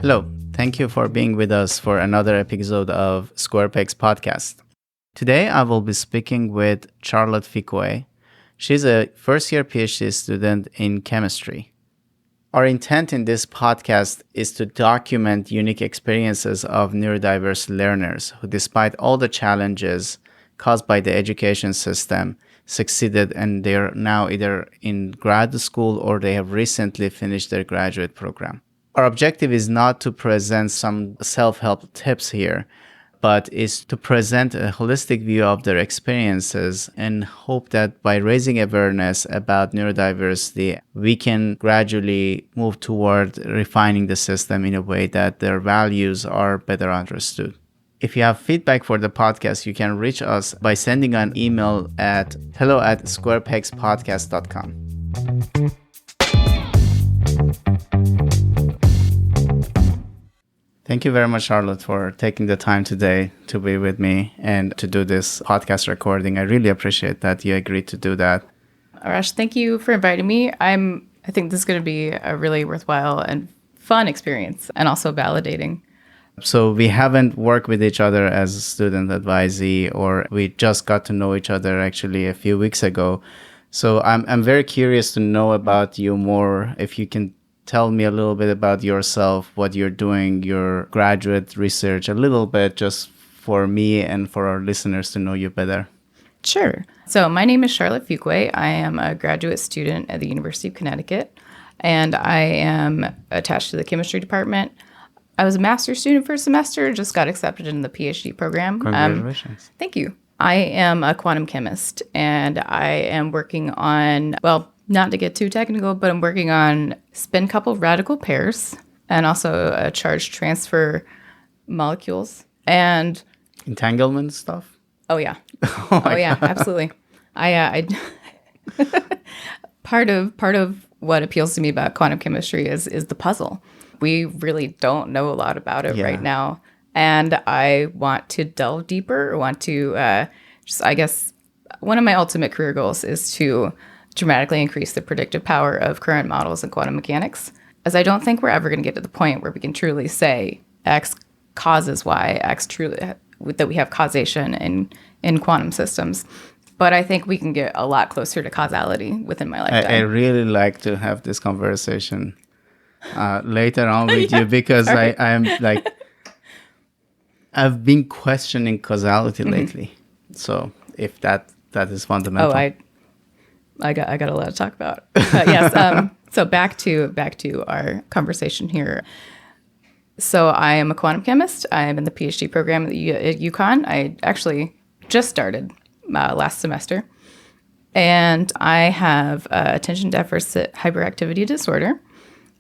Hello, thank you for being with us for another episode of SquarePeg's podcast. Today I will be speaking with Charlotte Fuqua. She's a first-year PhD student in chemistry. Our intent in this podcast is to document unique experiences of neurodiverse learners who, despite all the challenges caused by the education system, succeeded and they're now either in grad school or they have recently finished their graduate program. Our objective is not to present some self-help tips here, but is to present a holistic view of their experiences and hope that by raising awareness about neurodiversity, we can gradually move toward refining the system in a way that their values are better understood. If you have feedback for the podcast, you can reach us by sending an email at hello@squarepegspodcast.com. Thank you very much, Charlotte, for taking the time today to be with me and to do this podcast recording. I really appreciate that you agreed to do that. Arash, thank you for inviting me. I think this is going to be a really worthwhile and fun experience and also validating. So we haven't worked with each other as a student advisee, or we just got to know each other actually a few weeks ago. So I'm very curious to know about you more. If you can tell me a little bit about yourself, what you're doing, your graduate research, a little bit just for me and for our listeners to know you better. Sure. So my name is Charlotte Fuqua. I am a graduate student at the University of Connecticut, and I am attached to the chemistry department. I was a master's student first semester, just got accepted in the PhD program. Congratulations. Thank you. I am a quantum chemist, and I am working on, not to get too technical, but I'm working on spin-coupled radical pairs and also charge transfer molecules and entanglement stuff. Oh yeah, absolutely. I part of what appeals to me about quantum chemistry is the puzzle. We really don't know a lot about it right now, and I want to delve deeper. I want to I guess one of my ultimate career goals is to dramatically increase the predictive power of current models in quantum mechanics, as I don't think we're ever going to get to the point where we can truly say X causes Y, X truly, that we have causation in quantum systems. But I think we can get a lot closer to causality within my lifetime. I really like to have this conversation later on with you, because I am like, I've been questioning causality lately. So if that is fundamental. I got a lot to talk about. Yes. So back to our conversation here. So I am a quantum chemist. I am in the PhD program at UConn. I actually just started last semester, and I have attention deficit hyperactivity disorder,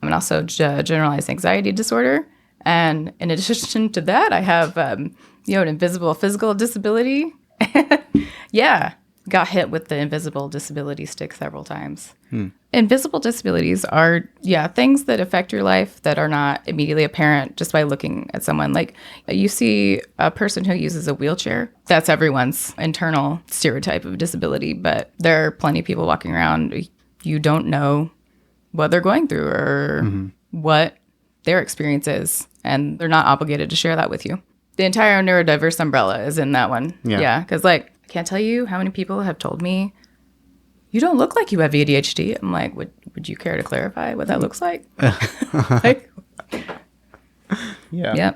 and also generalized anxiety disorder. And in addition to that, I have an invisible physical disability. Yeah. Got hit with the invisible disability stick several times. Invisible disabilities are, things that affect your life that are not immediately apparent just by looking at someone. Like, you see a person who uses a wheelchair. That's everyone's internal stereotype of disability, but there are plenty of people walking around. You don't know what they're going through or what their experience is, and they're not obligated to share that with you. The entire neurodiverse umbrella is in that one. Yeah, because I can't tell you how many people have told me, you don't look like you have ADHD. I'm like, would you care to clarify what that looks like? Yeah.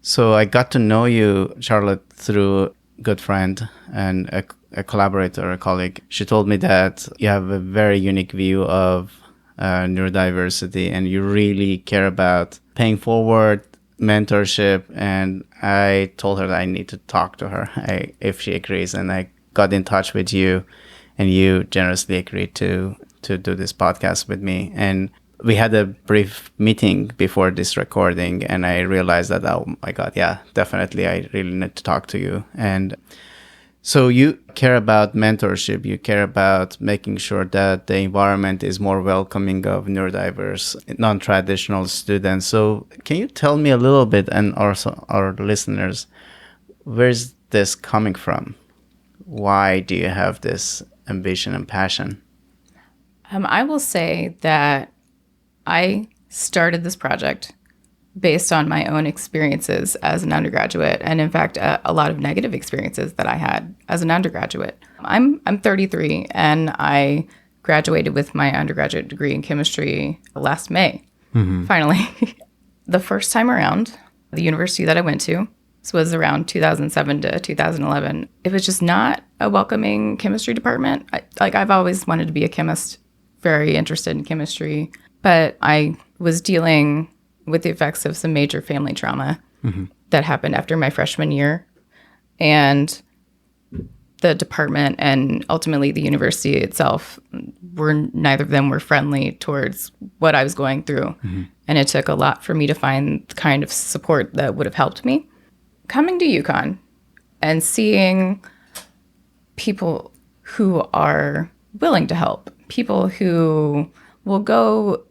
So I got to know you, Charlotte, through a good friend and a collaborator, a colleague. She told me that you have a very unique view of neurodiversity, and you really care about paying forward mentorship, and I told her that I need to talk to her if she agrees, and I got in touch with you, and you generously agreed to do this podcast with me. And we had a brief meeting before this recording, and I realized that, oh my God, yeah, definitely I really need to talk to you. And so you care about mentorship, you care about making sure that the environment is more welcoming of neurodiverse, non-traditional students. So can you tell me a little bit, and also our listeners, where's this coming from? Why do you have this ambition and passion? I will say that I started this project based on my own experiences as an undergraduate, and in fact, a lot of negative experiences that I had as an undergraduate. I'm 33, and I graduated with my undergraduate degree in chemistry last May, finally. The first time around, the university that I went to, this was around 2007 to 2011, it was just not a welcoming chemistry department. I've always wanted to be a chemist, very interested in chemistry, but I was dealing with the effects of some major family trauma that happened after my freshman year. And the department and ultimately the university itself neither of them were friendly towards what I was going through. And it took a lot for me to find the kind of support that would have helped me. Coming to UConn and seeing people who are willing to help, people who will go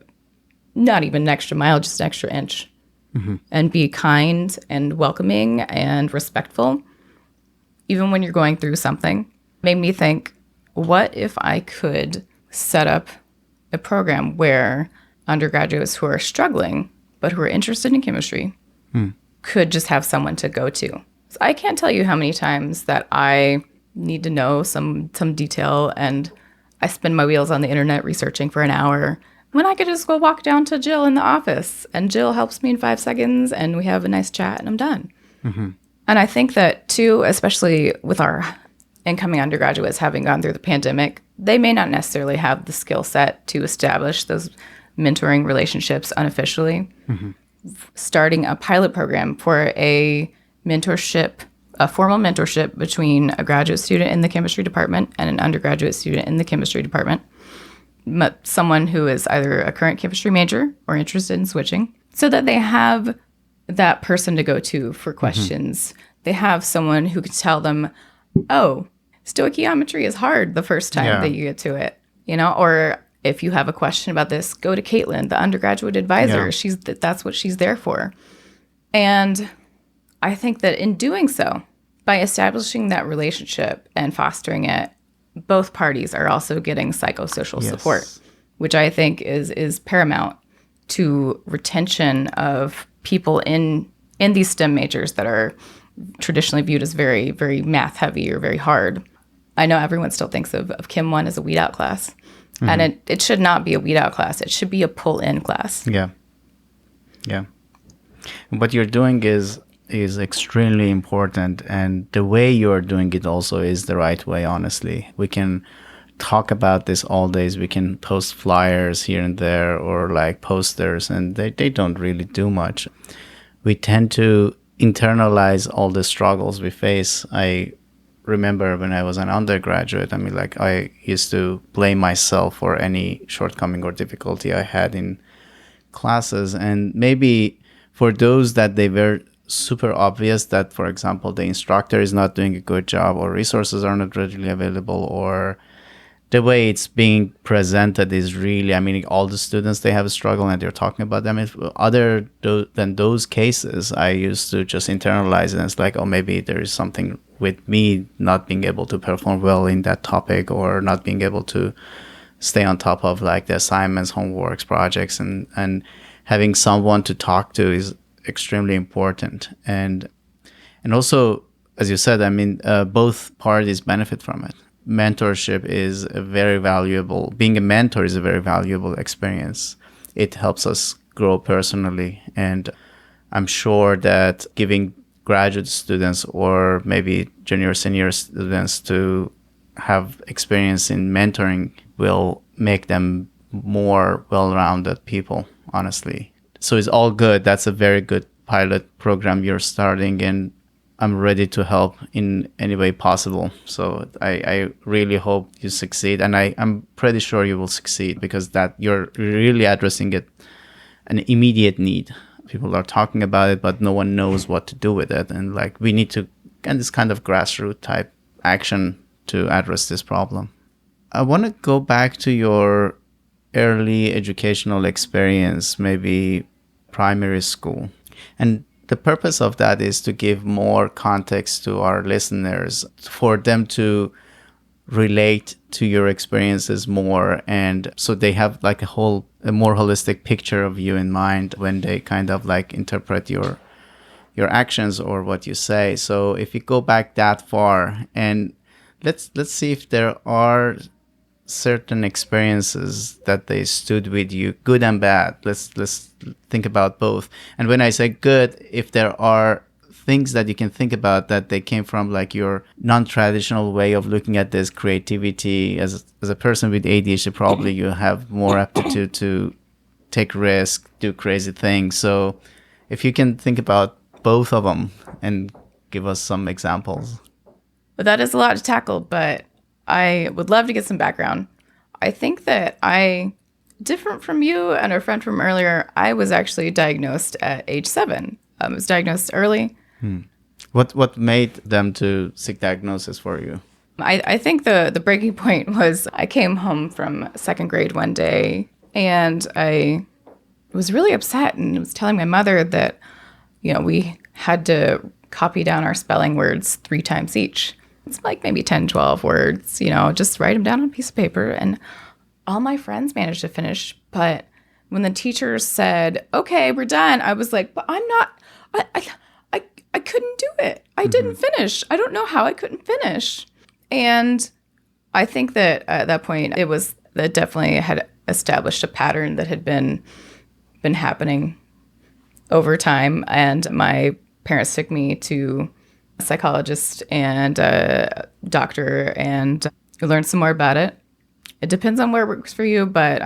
not even an extra mile, just an extra inch, and be kind and welcoming and respectful, even when you're going through something, made me think, what if I could set up a program where undergraduates who are struggling, but who are interested in chemistry, could just have someone to go to. So I can't tell you how many times that I need to know some detail, and I spin my wheels on the internet researching for an hour when I could just go walk down to Jill in the office, and Jill helps me in 5 seconds, and we have a nice chat, and I'm done. And I think that, too, especially with our incoming undergraduates having gone through the pandemic, they may not necessarily have the skill set to establish those mentoring relationships unofficially. Starting a pilot program for a mentorship, a formal mentorship between a graduate student in the chemistry department and an undergraduate student in the chemistry department, someone who is either a current chemistry major or interested in switching, so that they have that person to go to for questions. They have someone who could tell them, oh, stoichiometry is hard the first time that you get to it, or if you have a question about this, go to Caitlin, the undergraduate advisor. That's what she's there for. And I think that in doing so, by establishing that relationship and fostering it, both parties are also getting psychosocial support, which I think is paramount to retention of people in these STEM majors that are traditionally viewed as very, very math heavy or very hard. I know everyone still thinks of Chem 1 as a weed out class. And it should not be a weed out class. It should be a pull in class. Yeah. What you're doing is extremely important, and the way you're doing it also is the right way, honestly. We can talk about this all days. We can post flyers here and there or like posters, and they don't really do much. We tend to internalize all the struggles we face. I remember when I was an undergraduate, I used to blame myself for any shortcoming or difficulty I had in classes. And maybe for those that they were super obvious, that, for example, the instructor is not doing a good job, or resources are not readily available, or the way it's being presented is really, all the students, they have a struggle and they're talking about them. Other than those cases, I used to just internalize it. And it's like, oh, maybe there is something with me not being able to perform well in that topic, or not being able to stay on top of like the assignments, homeworks, projects, and having someone to talk to is extremely important. And also, as you said, both parties benefit from it. Mentorship is being a mentor is a very valuable experience. It helps us grow personally. And I'm sure that giving graduate students or maybe junior, senior students to have experience in mentoring will make them more well-rounded people, honestly. So it's all good. That's a very good pilot program you're starting, and I'm ready to help in any way possible. So I really hope you succeed, and I'm pretty sure you will succeed, because that you're really addressing an immediate need. People are talking about it, but no one knows what to do with it. And like, we need to get this kind of grassroots type action to address this problem. I want to go back to your early educational experience, maybe primary school. And the purpose of that is to give more context to our listeners, for them to relate to your experiences more, and so they have like a more holistic picture of you in mind when they kind of like interpret your actions or what you say. So if you go back that far, and let's see if there are certain experiences that they stood with you, good and bad. Let's think about both. And when I say good, if there are things that you can think about that they came from like your non-traditional way of looking at this creativity, as a person with ADHD, probably you have more aptitude to take risks, do crazy things. So if you can think about both of them and give us some examples. But that is a lot to tackle, but I would love to get some background. I think that different from you and our friend from earlier, I was actually diagnosed at age 7. I was diagnosed early. What made them to seek diagnosis for you? I think the breaking point was I came home from second grade one day and I was really upset and was telling my mother that, we had to copy down our spelling words 3 times each. It's like maybe 10, 12 words, just write them down on a piece of paper. And all my friends managed to finish. But when the teacher said, okay, we're done, I was like, but I'm not, I couldn't do it. I didn't finish. I don't know how I couldn't finish. And I think that at that point, that definitely had established a pattern that had been happening over time. And my parents took me to a psychologist and a doctor and learned some more about it. It depends on where it works for you, but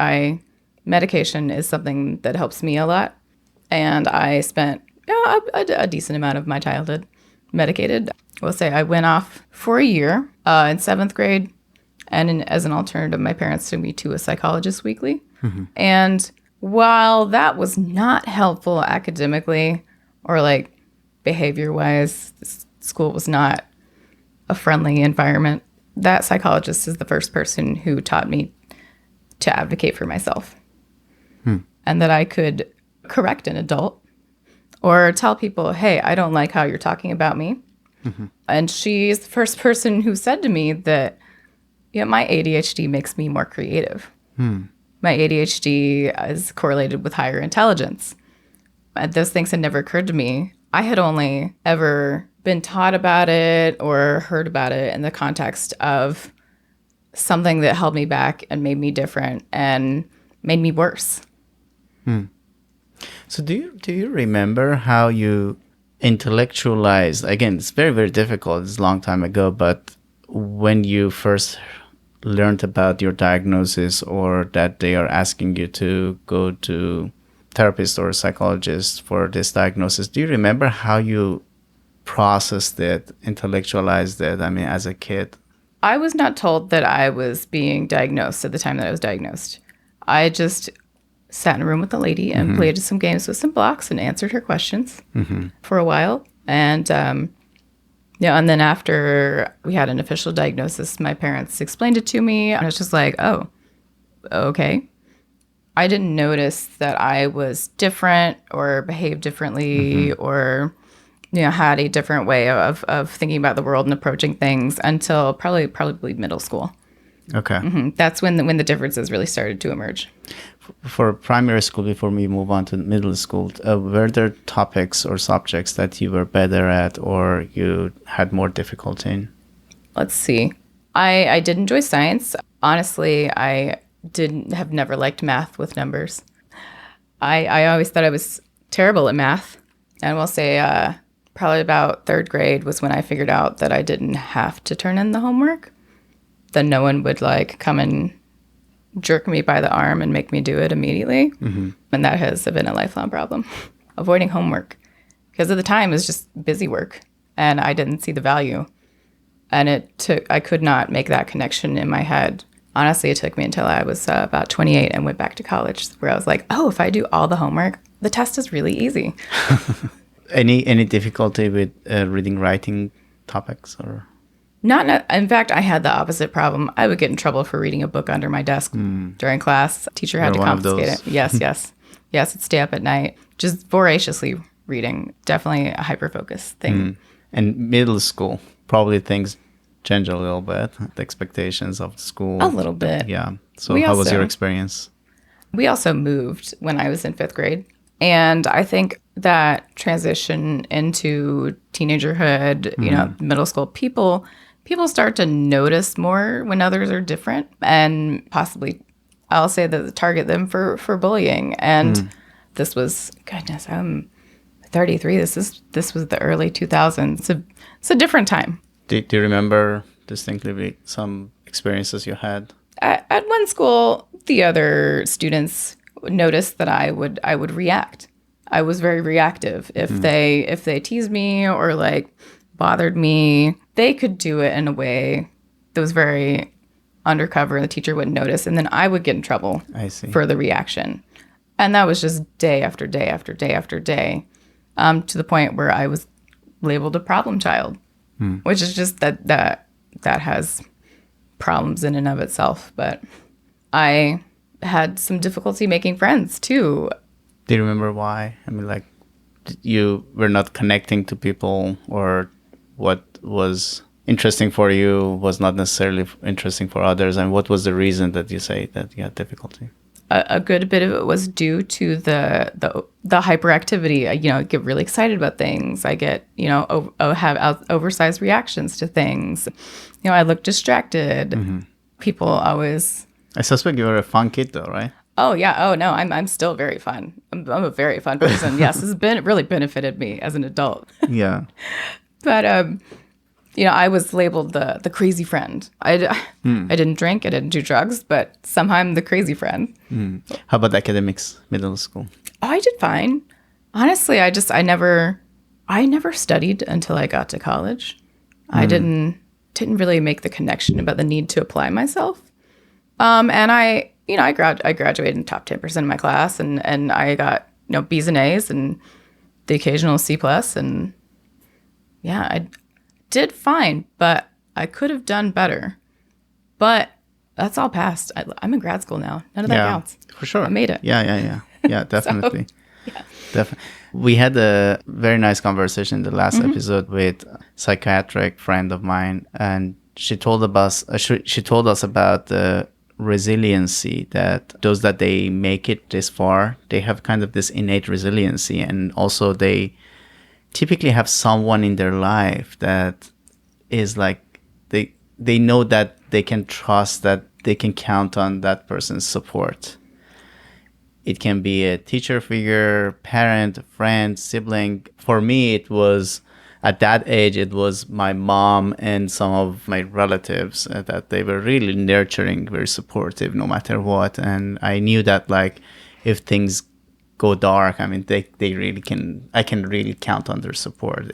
medication is something that helps me a lot. And I spent a decent amount of my childhood medicated. We'll say I went off for a year in 7th grade. And as an alternative, my parents took me to a psychologist weekly. And while that was not helpful academically or like behavior-wise, school was not a friendly environment, that psychologist is the first person who taught me to advocate for myself. And that I could correct an adult or tell people, hey, I don't like how you're talking about me. And she's the first person who said to me that, my ADHD makes me more creative. My ADHD is correlated with higher intelligence. And those things had never occurred to me. I had only ever been taught about it or heard about it in the context of something that held me back and made me different and made me worse. So do you remember how you intellectualized? Again, it's very, very difficult. It's a long time ago, but when you first learned about your diagnosis or that they are asking you to go to therapist or a psychologist for this diagnosis, do you remember how you processed it, intellectualized it? I mean, as a kid? I was not told that I was being diagnosed at the time that I was diagnosed. I just sat in a room with a lady and played some games with some blocks and answered her questions for a while. And and then after we had an official diagnosis, my parents explained it to me. And I was just like, oh, okay. I didn't notice that I was different or behaved differently or, had a different way of thinking about the world and approaching things until probably middle school. Okay. That's when the differences really started to emerge. For primary school, before we move on to middle school, were there topics or subjects that you were better at or you had more difficulty in? Let's see. I did enjoy science. Honestly, I have never liked math with numbers. I always thought I was terrible at math. And we'll say probably about 3rd grade was when I figured out that I didn't have to turn in the homework. Then no one would come and jerk me by the arm and make me do it immediately. And that has been a lifelong problem. Avoiding homework. Because at the time, it was just busy work. And I didn't see the value. And I could not make that connection in my head. Honestly, it took me until I was about 28 and went back to college, where I was like, oh, if I do all the homework, the test is really easy. Any difficulty with reading, writing topics or? In fact, I had the opposite problem. I would get in trouble for reading a book under my desk during class. Teacher had to confiscate it. Yes. I'd stay up at night, just voraciously reading. Definitely a hyper-focus thing. And middle school, probably things changed a little bit, the expectations of the school. A little bit. Yeah. So how was your experience? We also moved when I was in 5th grade. And I think that transition into teenagerhood, middle school, people start to notice more when others are different, and possibly I'll say that target them for bullying. And this was, goodness, I'm 33. This was the early 2000s. It's a different time. Do you remember distinctly some experiences you had? At one school, the other students noticed that I would react. I was very reactive. If they teased me or like bothered me, they could do it in a way that was very undercover, and the teacher wouldn't notice, and then I would get in trouble for the reaction. And that was just day after day after day after day, to the point where I was labeled a problem child, which is just that has problems in and of itself. But I had some difficulty making friends too. Do you remember why? I mean, like, you were not connecting to people, or what was interesting for you was not necessarily interesting for others? And what was the reason that you say that you had difficulty? A good bit of it was due to the hyperactivity. I get really excited about things. I get, have oversized reactions to things. I look distracted. People always... I suspect you were a fun kid though, right? Oh, yeah. Oh, no, I'm still very fun. I'm a very fun person. Yes, this has really benefited me as an adult. Yeah. But, I was labeled the crazy friend. I didn't drink, I didn't do drugs, but somehow I'm the crazy friend. How about academics, middle school? Oh, I did fine. Honestly, I never studied until I got to college. I didn't really make the connection about the need to apply myself. And I graduated in top 10% of my class, and I got, B's and A's and the occasional C+. And yeah, I did fine, but I could have done better. But that's all past. I'm in grad school now. None of that counts. For sure. I made it. Yeah, definitely. So, yeah. Definitely. We had a very nice conversation in the last episode with a psychiatric friend of mine, and she told us about the resiliency, that those that they make it this far, they have kind of this innate resiliency, and also they typically have someone in their life that is like they know that they can trust, that they can count on that person's support. It can be a teacher figure, parent, friend, sibling. For me, it was at that age, it was my mom and some of my relatives, that they were really nurturing, very supportive no matter what. And I knew that, like, if things go dark, I mean, they really can, I can really count on their support.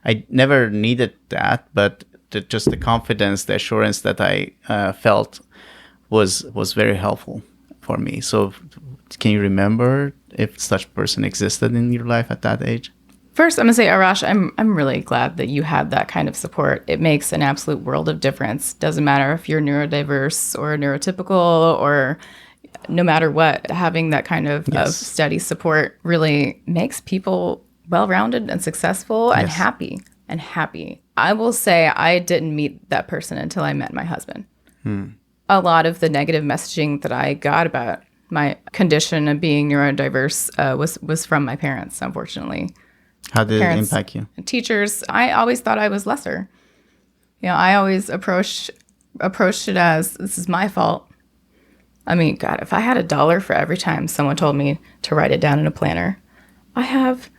I never needed that, but just the confidence, the assurance that I felt was very helpful for me. So can you remember if such person existed in your life at that age? First, I'm going to say, Arash, I'm really glad that you had that kind of support. It makes an absolute world of difference. Doesn't matter if you're neurodiverse or neurotypical, or no matter what, having that kind of steady support really makes people well-rounded and successful and happy. I will say I didn't meet that person until I met my husband. A lot of the negative messaging that I got about my condition of being neurodiverse was from my parents, unfortunately. How did it impact you? Teachers. I always thought I was lesser. I always approached it as, this is my fault. I mean, God, if I had $1 for every time someone told me to write it down in a planner, I have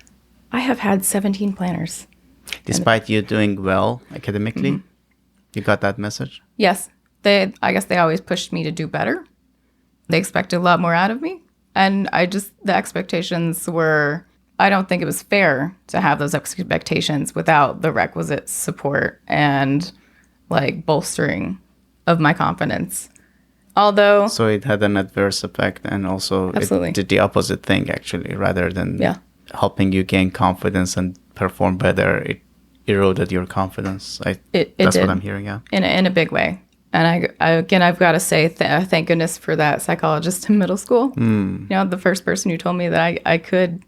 had 17 planners. Despite you doing well academically, you got that message? Yes. I guess they always pushed me to do better. They expected a lot more out of me. And the expectations were, I don't think it was fair to have those expectations without the requisite support and like bolstering of my confidence. Although... So it had an adverse effect, and also absolutely. It did the opposite thing, actually. Rather than helping you gain confidence and perform better, it eroded your confidence. That's what I'm hearing, in a big way. And I've got to say thank goodness for that psychologist in middle school. The first person who told me that I could...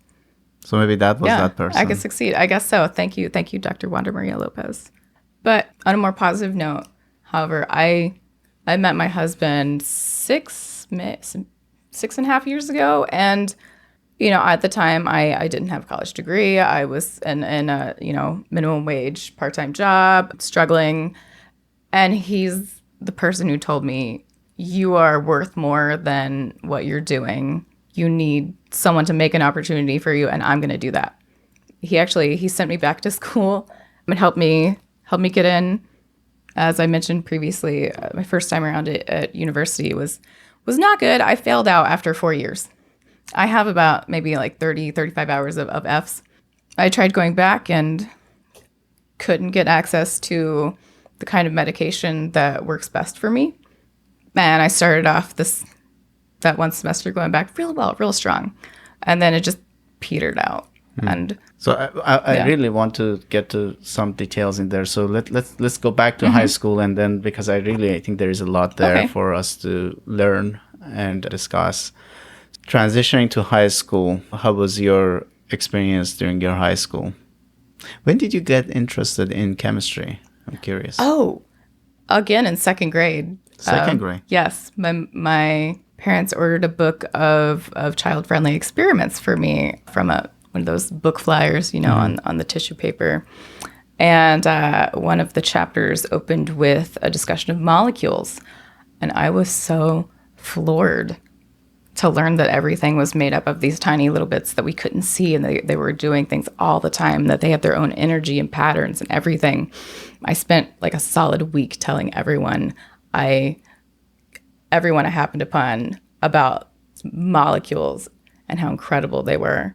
So maybe that was that person. I could succeed. I guess so. Thank you, Dr. Wanda Maria Lopez. But on a more positive note, however, I met my husband 6.5 years ago, and at the time I didn't have a college degree. I was in a minimum wage part-time job, struggling, and he's the person who told me, you are worth more than what you're doing. You need someone to make an opportunity for you, and I'm going to do that. He sent me back to school and helped me get in. As I mentioned previously, my first time around at university was not good. I failed out after 4 years. I have about maybe like 35 hours of Fs. I tried going back and couldn't get access to the kind of medication that works best for me. And I started off that one semester going back real strong. And then it just petered out. And so I really want to get to some details in there. So let's go back to high school, and then because I think there is a lot there for us to learn and discuss. Transitioning to high school, how was your experience during your high school? When did you get interested in chemistry? I'm curious. Oh, again in second grade. Second grade? Yes. My parents ordered a book of child-friendly experiments for me from one of those book flyers, on the tissue paper. And one of the chapters opened with a discussion of molecules. And I was so floored to learn that everything was made up of these tiny little bits that we couldn't see, and they were doing things all the time, that they had their own energy and patterns and everything. I spent like a solid week telling everyone I happened upon about molecules and how incredible they were.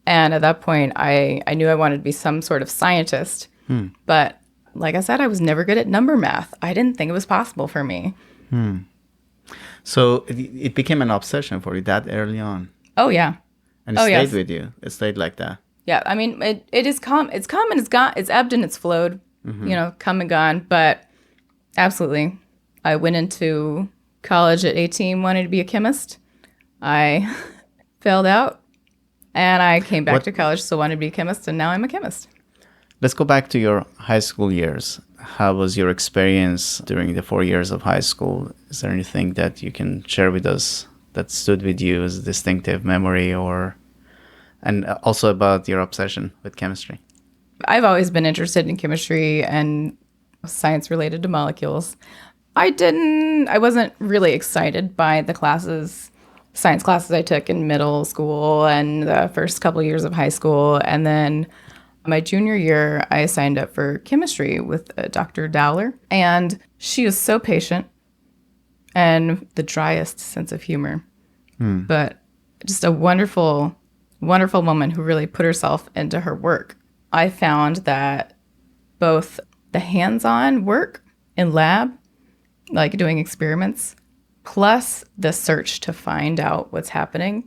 And at that point, I knew I wanted to be some sort of scientist. But like I said, I was never good at number math. I didn't think it was possible for me. So it became an obsession for you that early on. Oh, yeah. And it stayed with you. It stayed like that. Yeah. I mean, it is come. It's come and it's gone. It's ebbed and it's flowed, come and gone. But absolutely. I went into college at 18 wanting to be a chemist. I failed out. And I came back to college, still wanted to be a chemist, and now I'm a chemist. Let's go back to your high school years. How was your experience during the 4 years of high school? Is there anything that you can share with us that stood with you as a distinctive memory, and also about your obsession with chemistry? I've always been interested in chemistry and science related to molecules. I wasn't really excited by the science classes I took in middle school and the first couple of years of high school. And then my junior year, I signed up for chemistry with Dr. Dowler. And she was so patient and the driest sense of humor. But just a wonderful, wonderful woman who really put herself into her work. I found that both the hands-on work in lab, like doing experiments, plus the search to find out what's happening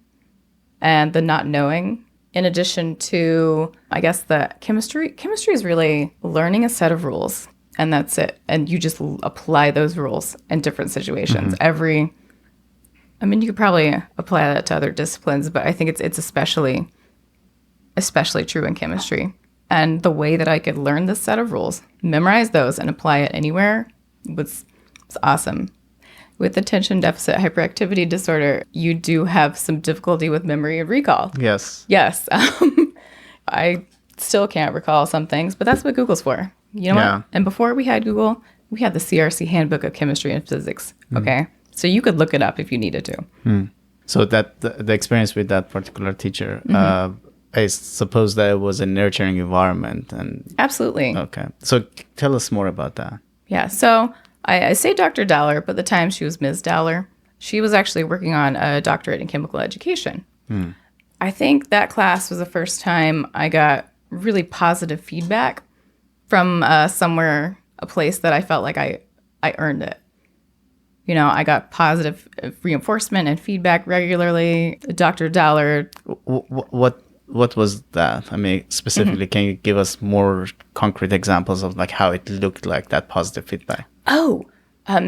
and the not knowing, in addition to, I guess, the chemistry. Chemistry is really learning a set of rules, and that's it. And you just apply those rules in different situations. You could probably apply that to other disciplines, but I think it's especially true in chemistry. And the way that I could learn this set of rules, memorize those, and apply it anywhere was awesome. With attention deficit hyperactivity disorder, you do have some difficulty with memory and recall. Yes. Yes. I still can't recall some things, but that's what Google's for. You know what? And before we had Google, we had the CRC Handbook of Chemistry and Physics. Okay. So you could look it up if you needed to. So that the experience with that particular teacher, I suppose that it was a nurturing environment. Absolutely. Okay. So tell us more about that. Yeah. So I say Dr. Dowler, but at the time she was Ms. Dowler. She was actually working on a doctorate in chemical education. I think that class was the first time I got really positive feedback from somewhere, a place that I felt like I earned it. I got positive reinforcement and feedback regularly. Dr. Dowler. What was that? I mean, specifically, can you give us more concrete examples of like how it looked like, that positive feedback?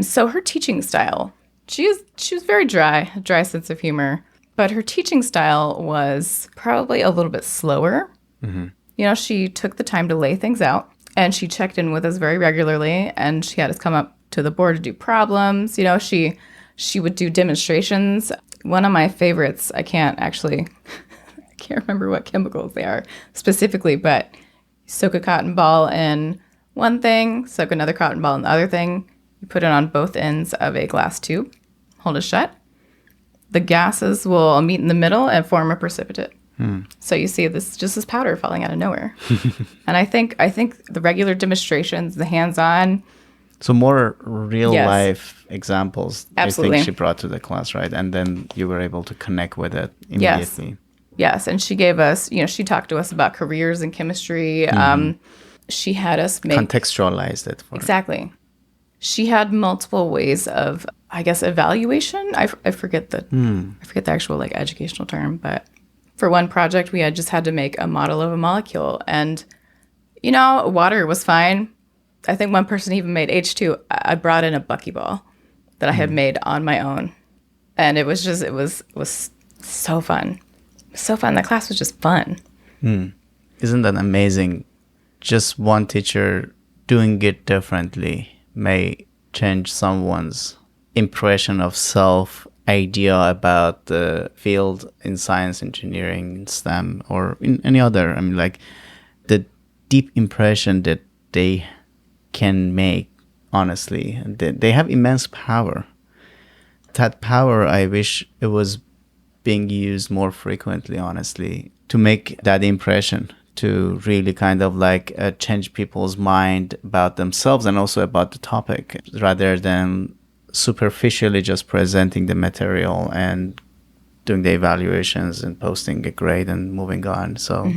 So her teaching style, she was very dry sense of humor, but her teaching style was probably a little bit slower. She took the time to lay things out, And she checked in with us very regularly, and she had us come up to the board to do problems. You know, she would do demonstrations. One of my favorites, I can't remember what chemicals they are specifically, but soak a cotton ball in one thing, soak another cotton ball in the other thing. You put it on both ends of a glass tube, hold it shut. The gases will meet in the middle and form a precipitate. So you see this powder falling out of nowhere. And I think the regular demonstrations, the hands-on. So more real life examples. Absolutely. I think she brought to the class, right? And then you were able to connect with it immediately. Yes. And she gave us, she talked to us about careers in chemistry. She had us contextualized it. Exactly. She had multiple ways of, I guess, evaluation. I forget the actual educational term, but for one project, we had to make a model of a molecule. And, water was fine. I think one person even made H2. I brought in a buckyball that I had made on my own. And it was so fun. So fun. That class was just fun. Isn't that amazing? Just one teacher doing it differently may change someone's impression of self, idea about the field in science, engineering, STEM, or in any other. I mean, the deep impression that they can make, honestly. They have immense power. That power, I wish it was being used more frequently, honestly, to make that impression, to really kind of change people's mind about themselves and also about the topic, rather than superficially just presenting the material and doing the evaluations and posting a grade and moving on. So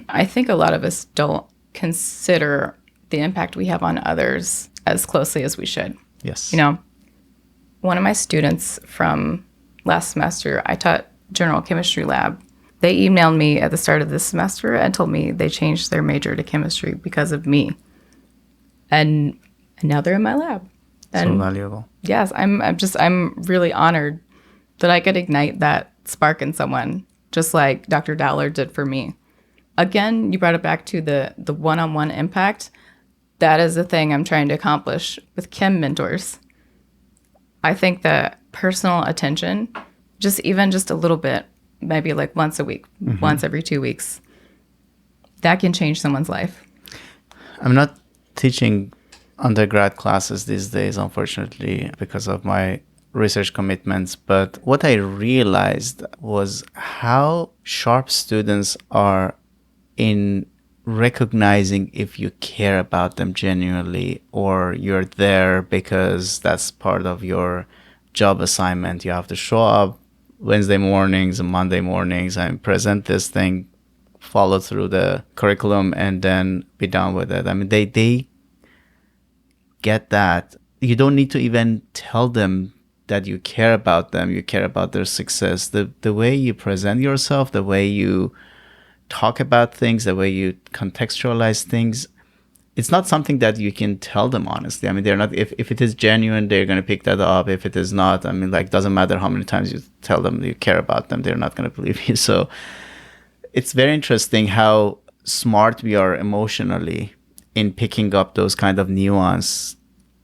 I think a lot of us don't consider the impact we have on others as closely as we should. Yes. One of my students from last semester, I taught general chemistry lab. They emailed me at the start of this semester and told me they changed their major to chemistry because of me. And now they're in my lab. And so valuable. Yes, I'm really honored that I could ignite that spark in someone, just like Dr. Dowler did for me. Again, you brought it back to the one-on-one impact. That is the thing I'm trying to accomplish with chem mentors. I think that personal attention, just a little bit, maybe once a week, once every 2 weeks, that can change someone's life. I'm not teaching undergrad classes these days, unfortunately, because of my research commitments. But what I realized was how sharp students are in recognizing if you care about them genuinely, or you're there because that's part of your job assignment. You have to show up Wednesday mornings and Monday mornings and present this thing, follow through the curriculum, and then be done with it. I mean, they get that. You don't need to even tell them that you care about them, you care about their success. The way you present yourself, the way you talk about things, the way you contextualize things, it's not something that you can tell them honestly. I mean, they're not, if it is genuine, they're going to pick that up. If it is not, I mean, doesn't matter how many times you tell them you care about them, they're not going to believe you. So it's very interesting how smart we are emotionally in picking up those kind of nuanced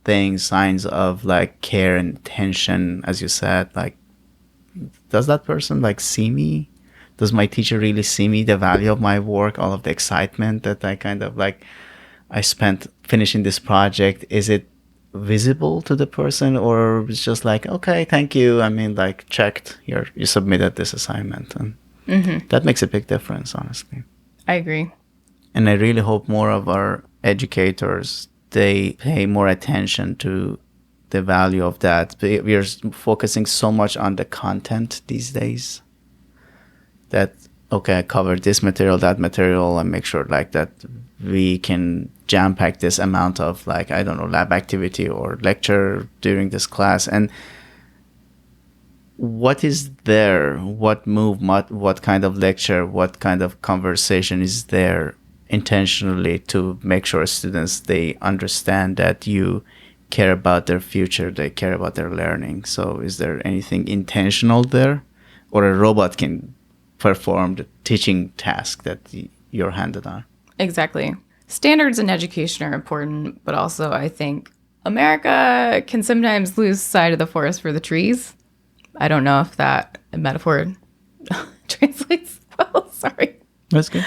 things, signs of care and attention, as you said. Does that person see me? Does my teacher really see me, the value of my work, all of the excitement that I kind of I spent finishing this project? Is it visible to the person, or it's just okay, thank you, I mean, checked, you submitted this assignment? And that makes a big difference, honestly. I agree. And I really hope more of our educators, they pay more attention to the value of that. We are focusing so much on the content these days that, okay, I covered this material, that material, and make sure that we can jam pack this amount of I don't know, lab activity or lecture during this class. And what is there, what kind of lecture, what kind of conversation is there intentionally to make sure students, they understand that you care about their future, they care about their learning. So is there anything intentional there, or a robot can perform the teaching task that you're handed on? Exactly. standards in education are important, but also I think America can sometimes lose sight of the forest for the trees. I don't know if that metaphor translates well. Sorry. That's good.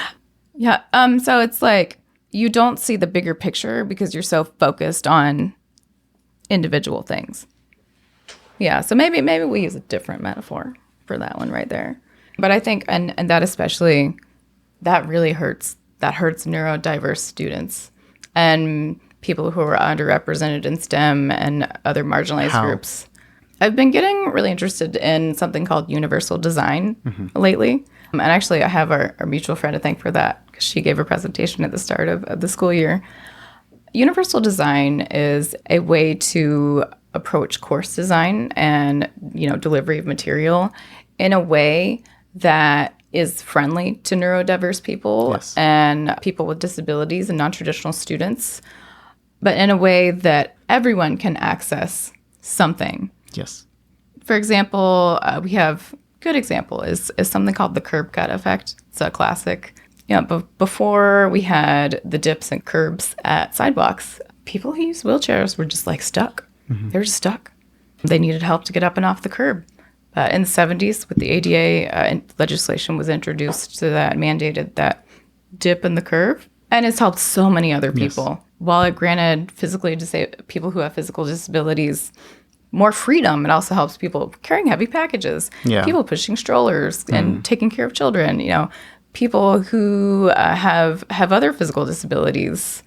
Yeah. So it's like you don't see the bigger picture because you're so focused on individual things. Yeah. So maybe we use a different metaphor for that one right there. But I think, and that especially, that really hurts. That hurts neurodiverse students and people who are underrepresented in STEM and other marginalized groups. I've been getting really interested in something called universal design lately. And actually, I have our mutual friend to thank for that because she gave a presentation at the start of the school year. Universal design is a way to approach course design and, delivery of material in a way that is friendly to neurodiverse people and people with disabilities and non-traditional students, but in a way that everyone can access something. Yes. For example, we have good example is something called the curb cut effect. It's a classic. Before we had the dips and curbs at sidewalks, people who use wheelchairs were just like stuck. They were just stuck. They needed help to get up and off the curb. In the 70s, with the ADA, legislation was introduced that mandated that dip in the curve. And it's helped so many other people. Yes. While it granted people who have physical disabilities more freedom, it also helps people carrying heavy packages, people pushing strollers and taking care of children, people who have other physical disabilities.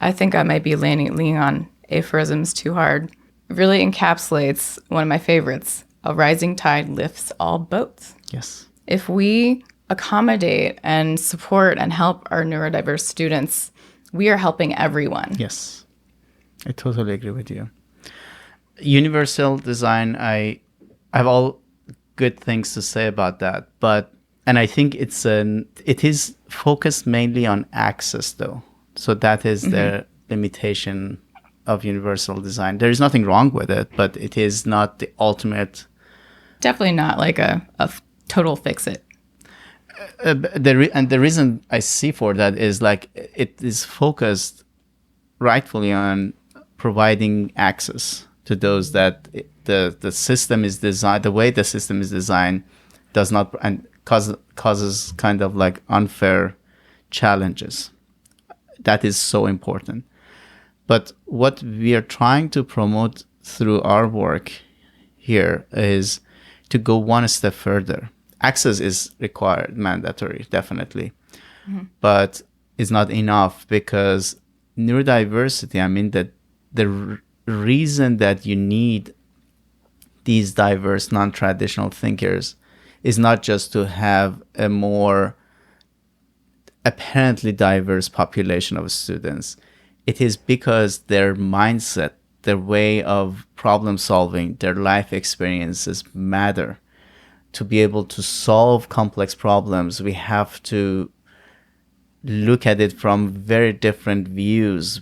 I think I might be leaning on aphorisms too hard. It really encapsulates one of my favorites. A rising tide lifts all boats. Yes. If we accommodate and support and help our neurodiverse students, we are helping everyone. Yes. I totally agree with you. Universal design, I have all good things to say about that, and I think it is focused mainly on access though. So that is the limitation of universal design. There is nothing wrong with it, but it is not the ultimate. Definitely not like a total fix it. The reason I see for that is like it is focused rightfully on providing access to those that the system is designed, the way the system is designed does not, and causes kind of like unfair challenges. That is so important. But what we are trying to promote through our work here is to go one step further. Access is required, mandatory, definitely. But it's not enough because neurodiversity, I mean, that the reason that you need these diverse, non-traditional thinkers is not just to have a more apparently diverse population of students. It is because their mindset, their way of problem solving, their life experiences matter. To be able to solve complex problems, we have to look at it from very different views,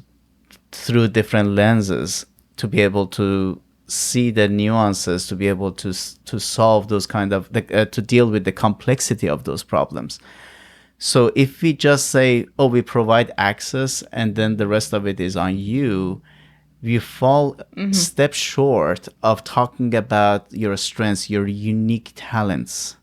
through different lenses, to be able to see the nuances, to be able to solve those kind of, to deal with the complexity of those problems. So if we just say, oh, we provide access and then the rest of it is on you, we fall step short of talking about your strengths, your unique talents,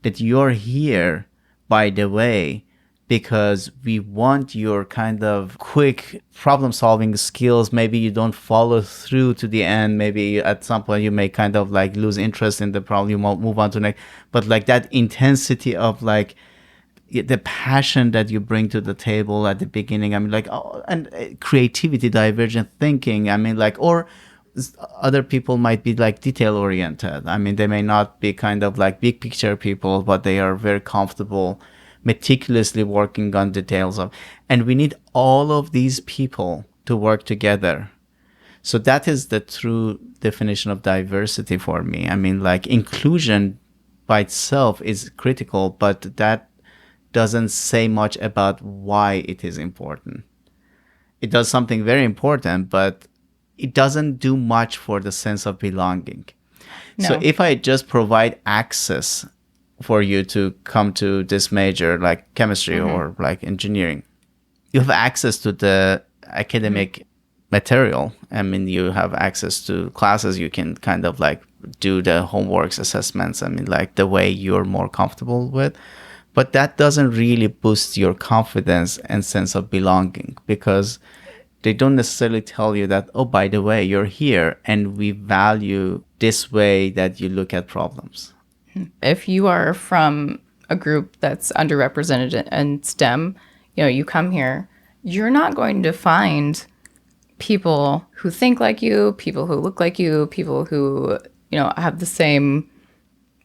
that you're here, by the way, because we want your kind of quick problem solving skills. Maybe you don't follow through to the end. Maybe at some point you may kind of like lose interest in the problem. You won't move on to next. But like that intensity of like the passion that you bring to the table at the beginning. I mean, like, and creativity, divergent thinking. I mean, like, or other people might be like detail oriented. I mean, they may not be kind of like big picture people, but they are very comfortable meticulously working on details of, and we need all of these people to work together. So that is the true definition of diversity for me. I mean, like, inclusion by itself is critical, but that doesn't say much about why it is important. It does something very important, but it doesn't do much for the sense of belonging. No. So if I just provide access for you to come to this major like chemistry or like engineering, you have access to the academic material. I mean, you have access to classes. You can kind of like do the homeworks, assessments. I mean, like the way you're more comfortable with. But that doesn't really boost your confidence and sense of belonging, because they don't necessarily tell you that, oh, by the way, you're here and we value this way that you look at problems. If you are from a group that's underrepresented in STEM, you come here, you're not going to find people who think like you, people who look like you, people who, have the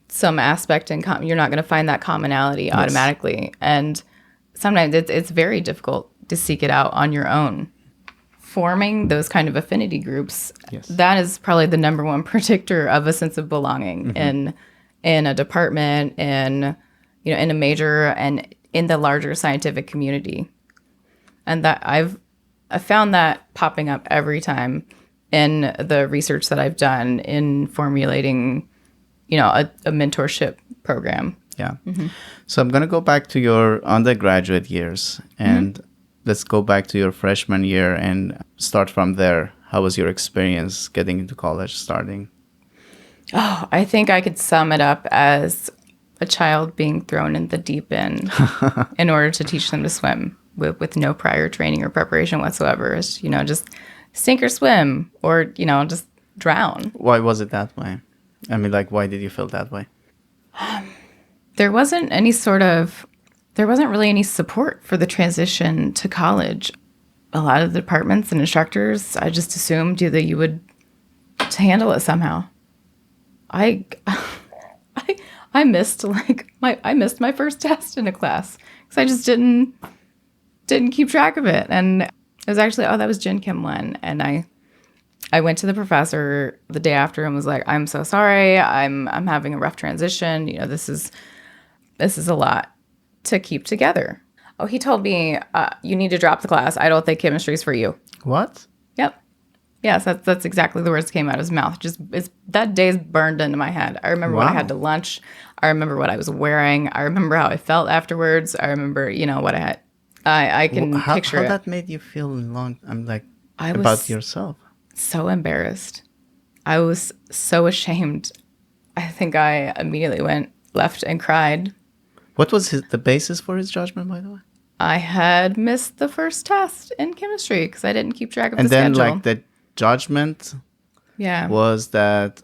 some aspect in common. You're not going to find that commonality automatically. And sometimes it's very difficult to seek it out on your own. Forming those kind of affinity groups, that is probably the number one predictor of a sense of belonging in a department, in a major, and in the larger scientific community. And that I found that popping up every time in the research that I've done in formulating, a mentorship program. Yeah. So I'm going to go back to your undergraduate years, and let's go back to your freshman year and start from there. How was your experience getting into college, starting? Oh, I think I could sum it up as a child being thrown in the deep end in order to teach them to swim with no prior training or preparation whatsoever. It's, just sink or swim, or, just drown. Why was it that way? I mean, like, why did you feel that way? There wasn't really any support for the transition to college. A lot of the departments and instructors, I just assumed that you would handle it somehow. I missed I missed my first test in a class because I just didn't keep track of it. And it was actually, that was Jen Kim Len. And I went to the professor the day after and was like, I'm so sorry. I'm having a rough transition. This is a lot to keep together. Oh, he told me, you need to drop the class. I don't think chemistry's for you. What? Yep. Yes, that's exactly the words that came out of his mouth. That day's burned into my head. I remember what I had to lunch. I remember what I was wearing. I remember how I felt afterwards. I remember, what I had. I can picture how it. that made you feel about yourself? So embarrassed. I was so ashamed. I think I immediately went left and cried. What was the basis for his judgment, by the way? I had missed the first test in chemistry because I didn't keep track of the schedule. And schedule. then, the judgment was that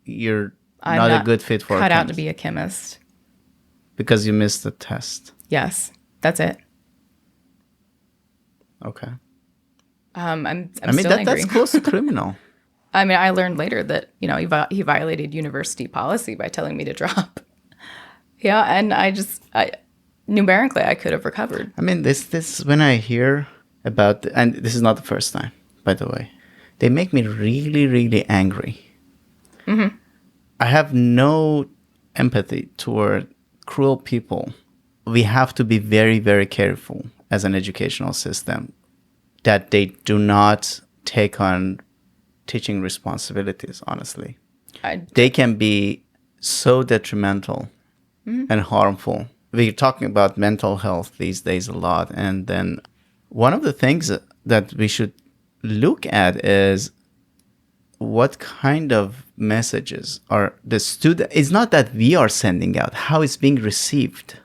you're not a good fit for a chemist. Cut out to be a chemist. Because you missed the test. Yes, that's it. Okay. I'm still angry. That's close to criminal. I mean, I learned later that, he violated university policy by telling me to drop. Yeah, and numerically, I could have recovered. I mean, this when I hear about, and this is not the first time, by the way, they make me really, really angry. I have no empathy toward cruel people. We have to be very, very careful as an educational system that they do not take on teaching responsibilities, honestly. They can be so detrimental and harmful. We're talking about mental health these days a lot. And then one of the things that we should look at is what kind of messages are the student. It's not that we are sending out, how it's being received.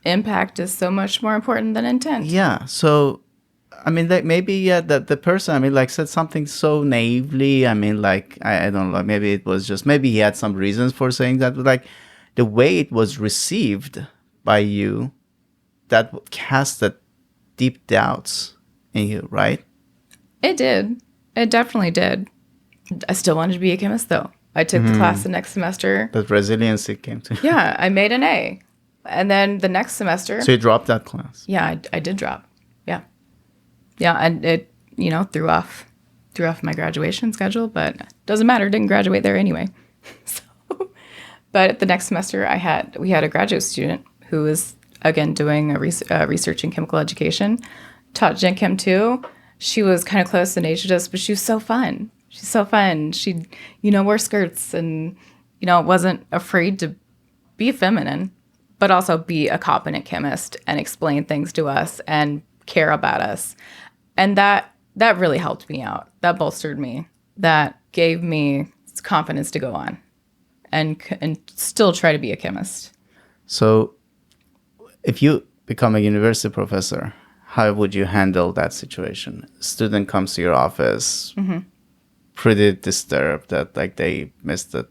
Impact is so much more important than intent. Yeah. So, I mean, like maybe the person, I mean, like said something so naively. I mean, like, I don't know, maybe it was just, maybe he had some reasons for saying that, but like the way it was received by you, that casted deep doubts in you, right? It did. It definitely did. I still wanted to be a chemist, though. I took the class the next semester. That resiliency came to you. Yeah, I made an A. And then the next semester... So you dropped that class? Yeah, I did drop. Yeah. Yeah, and it, threw off my graduation schedule, but doesn't matter. Didn't graduate there anyway. But the next semester, we had a graduate student who was, again, doing a research in chemical education. Taught Gen Chem too. She was kind of close in age to us, but she was so fun. She's so fun. She, wore skirts and, wasn't afraid to be feminine, but also be a competent chemist and explain things to us and care about us. And that really helped me out. That bolstered me. That gave me confidence to go on and still try to be a chemist. So if you become a university professor, how would you handle that situation? A student comes to your office, pretty disturbed that like they missed a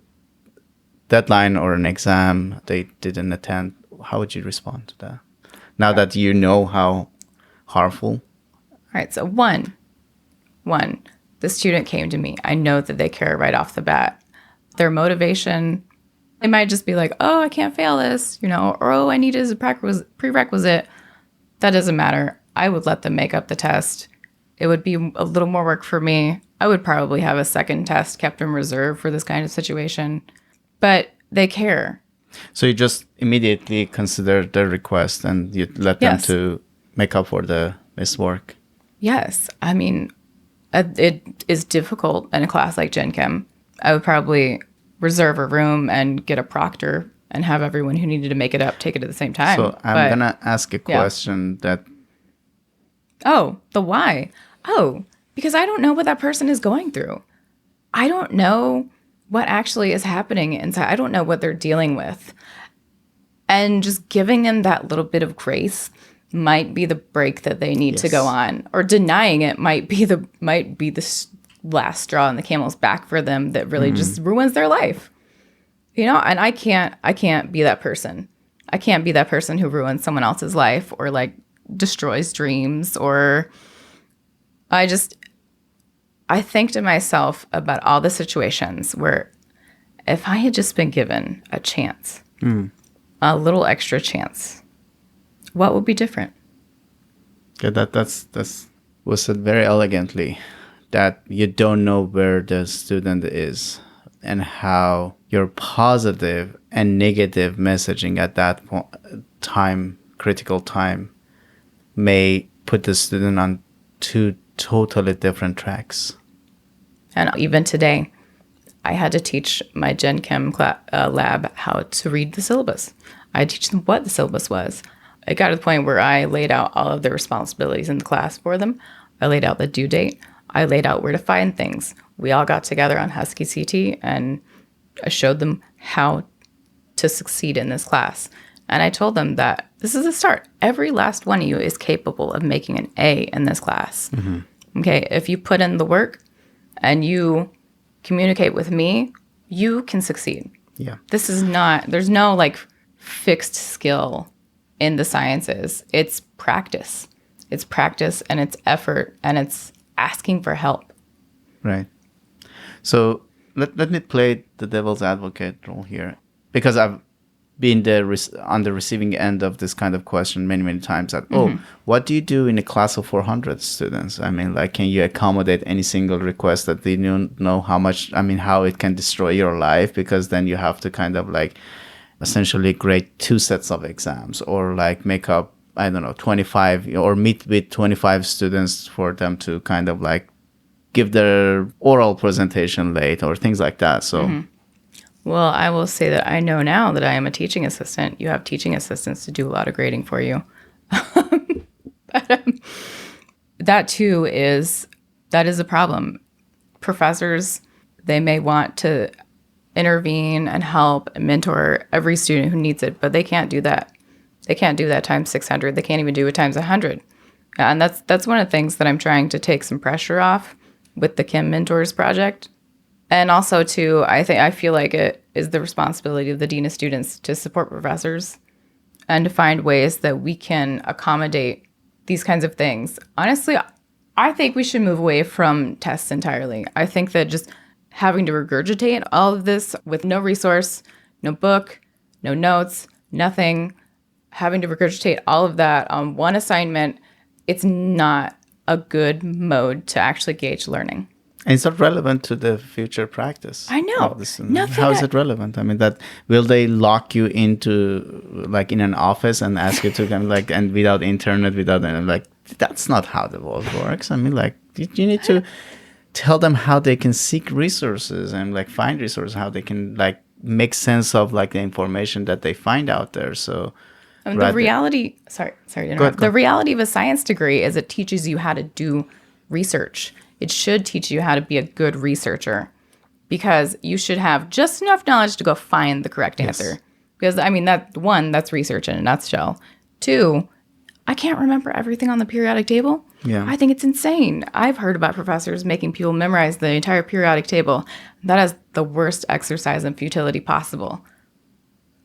deadline or an exam they didn't attend. How would you respond to that? Now that you know how harmful. All right. So one, the student came to me. I know that they care right off the bat. Their motivation, they might just be like, oh, I can't fail this, or oh, I need it as a prerequisite. That doesn't matter. I would let them make up the test. It would be a little more work for me. I would probably have a second test kept in reserve for this kind of situation. But they care. So you just immediately consider the request and you let them to make up for the missed work? Yes. I mean, it is difficult in a class like Gen Chem. I would probably reserve a room and get a proctor and have everyone who needed to make it up take it at the same time. So I'm going to ask a question that... Oh, the why? Oh, because I don't know what that person is going through. I don't know what actually is happening inside. I don't know what they're dealing with. And just giving them that little bit of grace might be the break that they need to go on. Or denying it might be the last straw in the camel's back for them that really just ruins their life. And I can't be that person. I can't be that person who ruins someone else's life or like destroys dreams. Or I think to myself about all the situations where if I had just been given a chance, a little extra chance, what would be different? Yeah, that's was said very elegantly, that you don't know where the student is and how your positive and negative messaging at that critical time, may put the student on two totally different tracks. And even today, I had to teach my Gen Chem lab how to read the syllabus. I teach them what the syllabus was. It got to the point where I laid out all of the responsibilities in the class for them. I laid out the due date. I laid out where to find things. We all got together on Husky CT and I showed them how to succeed in this class. And I told them that this is a start. Every last one of you is capable of making an A in this class. Okay, if you put in the work and you communicate with me, you can succeed. Yeah. This is not, there's no like fixed skill in the sciences. It's practice. It's practice and it's effort and it's asking for help. Right. So let me play the devil's advocate role here, because I've been on the receiving end of this kind of question many, many times that, what do you do in a class of 400 students? I mean, like, can you accommodate any single request that they don't know how it can destroy your life? Because then you have to kind of like essentially grade 2 sets of exams or like make up, 25 or meet with 25 students for them to kind of like give their oral presentation late or things like that. So, Well, I will say that I know now that I am a teaching assistant. You have teaching assistants to do a lot of grading for you. But that too is a problem. Professors, they may want to intervene and help and mentor every student who needs it, but they can't do that. They can't do that times 600. They can't even do it times 100. And that's one of the things that I'm trying to take some pressure off with the Chem Mentors project. And also, too, I feel like it is the responsibility of the Dean of Students to support professors and to find ways that we can accommodate these kinds of things. Honestly, I think we should move away from tests entirely. I think that just having to regurgitate all of this with no resource, no book, no notes, nothing, having to regurgitate all of that on one assignment, it's not a good mode to actually gauge learning. And it's not relevant to the future practice. I know. How is it relevant? I mean, will they lock you into like in an office and ask you to kind of like, and without internet, that's not how the world works. I mean, like you need to tell them how they can seek resources and like find resources, how they can like make sense of like the information that they find out there. So The reality, sorry to interrupt. The reality of a science degree is it teaches you how to do research. It should teach you how to be a good researcher, because you should have just enough knowledge to go find the correct answer. Because, I mean, that's research in a nutshell. 2, I can't remember everything on the periodic table. Yeah. I think it's insane. I've heard about professors making people memorize the entire periodic table. That is the worst exercise in futility possible.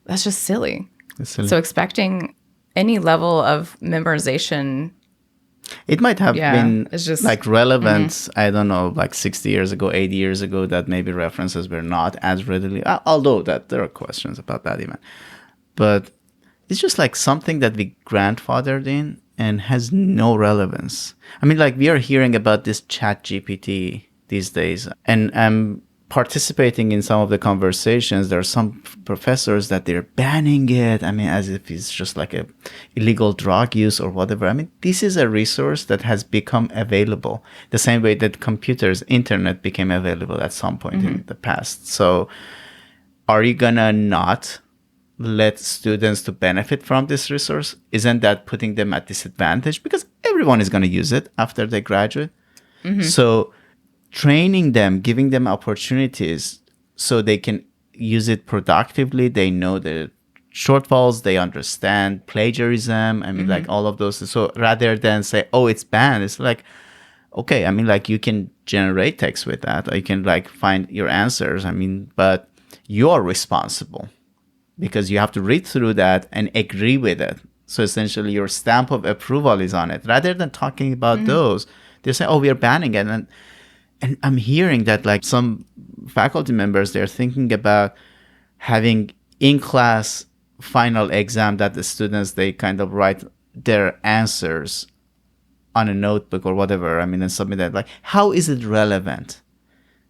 That's just silly. So expecting any level of memorization, it might have been it's just, like relevant, I don't know, like 60 years ago, 80 years ago, that maybe references were not as readily, although that there are questions about that even. But it's just like something that we grandfathered in and has no relevance. I mean, like, we are hearing about this chat GPT these days, and I'm participating in some of the conversations. There are some professors that they're banning it. I mean, as if it's just like a illegal drug use or whatever. I mean, this is a resource that has become available the same way that computers, internet became available at some point in the past. So are you gonna not let students to benefit from this resource? Isn't that putting them at disadvantage? Because everyone is going to use it after they graduate. So training them, giving them opportunities so they can use it productively. They know the shortfalls, they understand plagiarism. I mean, like, all of those. So rather than say, oh, it's banned, it's like, okay, I mean, like, you can generate text with that, or you can like find your answers. I mean, but you're responsible, because you have to read through that and agree with it. So essentially your stamp of approval is on it. Rather than talking about those, they say, oh, we are banning it. And I'm hearing that, like, some faculty members, they're thinking about having in-class final exam that the students, they kind of write their answers on a notebook or whatever. I mean, and submit that. Like, how is it relevant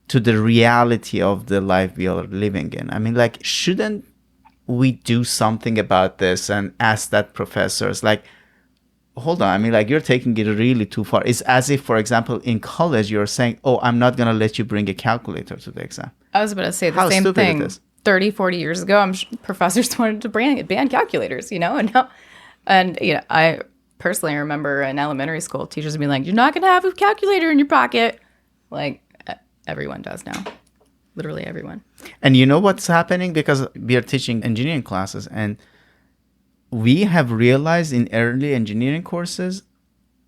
to the reality of the life we are living in? I mean, like, shouldn't we do something about this and ask that professors, like, hold on, I mean, like, you're taking it really too far. It's as if, for example, in college, you're saying, oh, I'm not going to let you bring a calculator to the exam. I was about to say the same thing. 30, 40 years ago, professors wanted to ban calculators, and I personally remember in elementary school, teachers being like, you're not going to have a calculator in your pocket. Like, everyone does now. Literally everyone. And you know what's happening? Because we are teaching engineering classes, and we have realized in early engineering courses,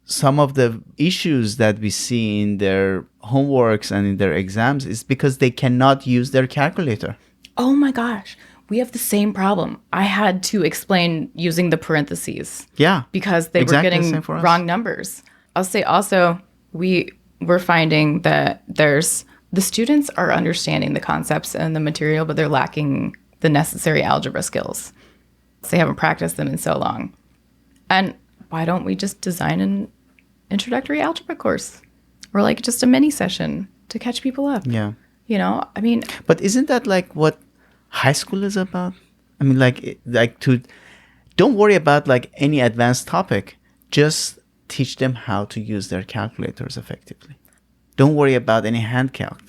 some of the issues that we see in their homeworks and in their exams is because they cannot use their calculator. Oh my gosh. We have the same problem. I had to explain using the parentheses. Yeah. Because they were getting wrong numbers. I'll say also, we're finding that the students are understanding the concepts and the material, but they're lacking the necessary algebra skills. They haven't practiced them in so long. And why don't we just design an introductory algebra course, or like just a mini session to catch people up? Yeah. I mean. But isn't that like what high school is about? I mean, don't worry about like any advanced topic. Just teach them how to use their calculators effectively. Don't worry about any hand calc.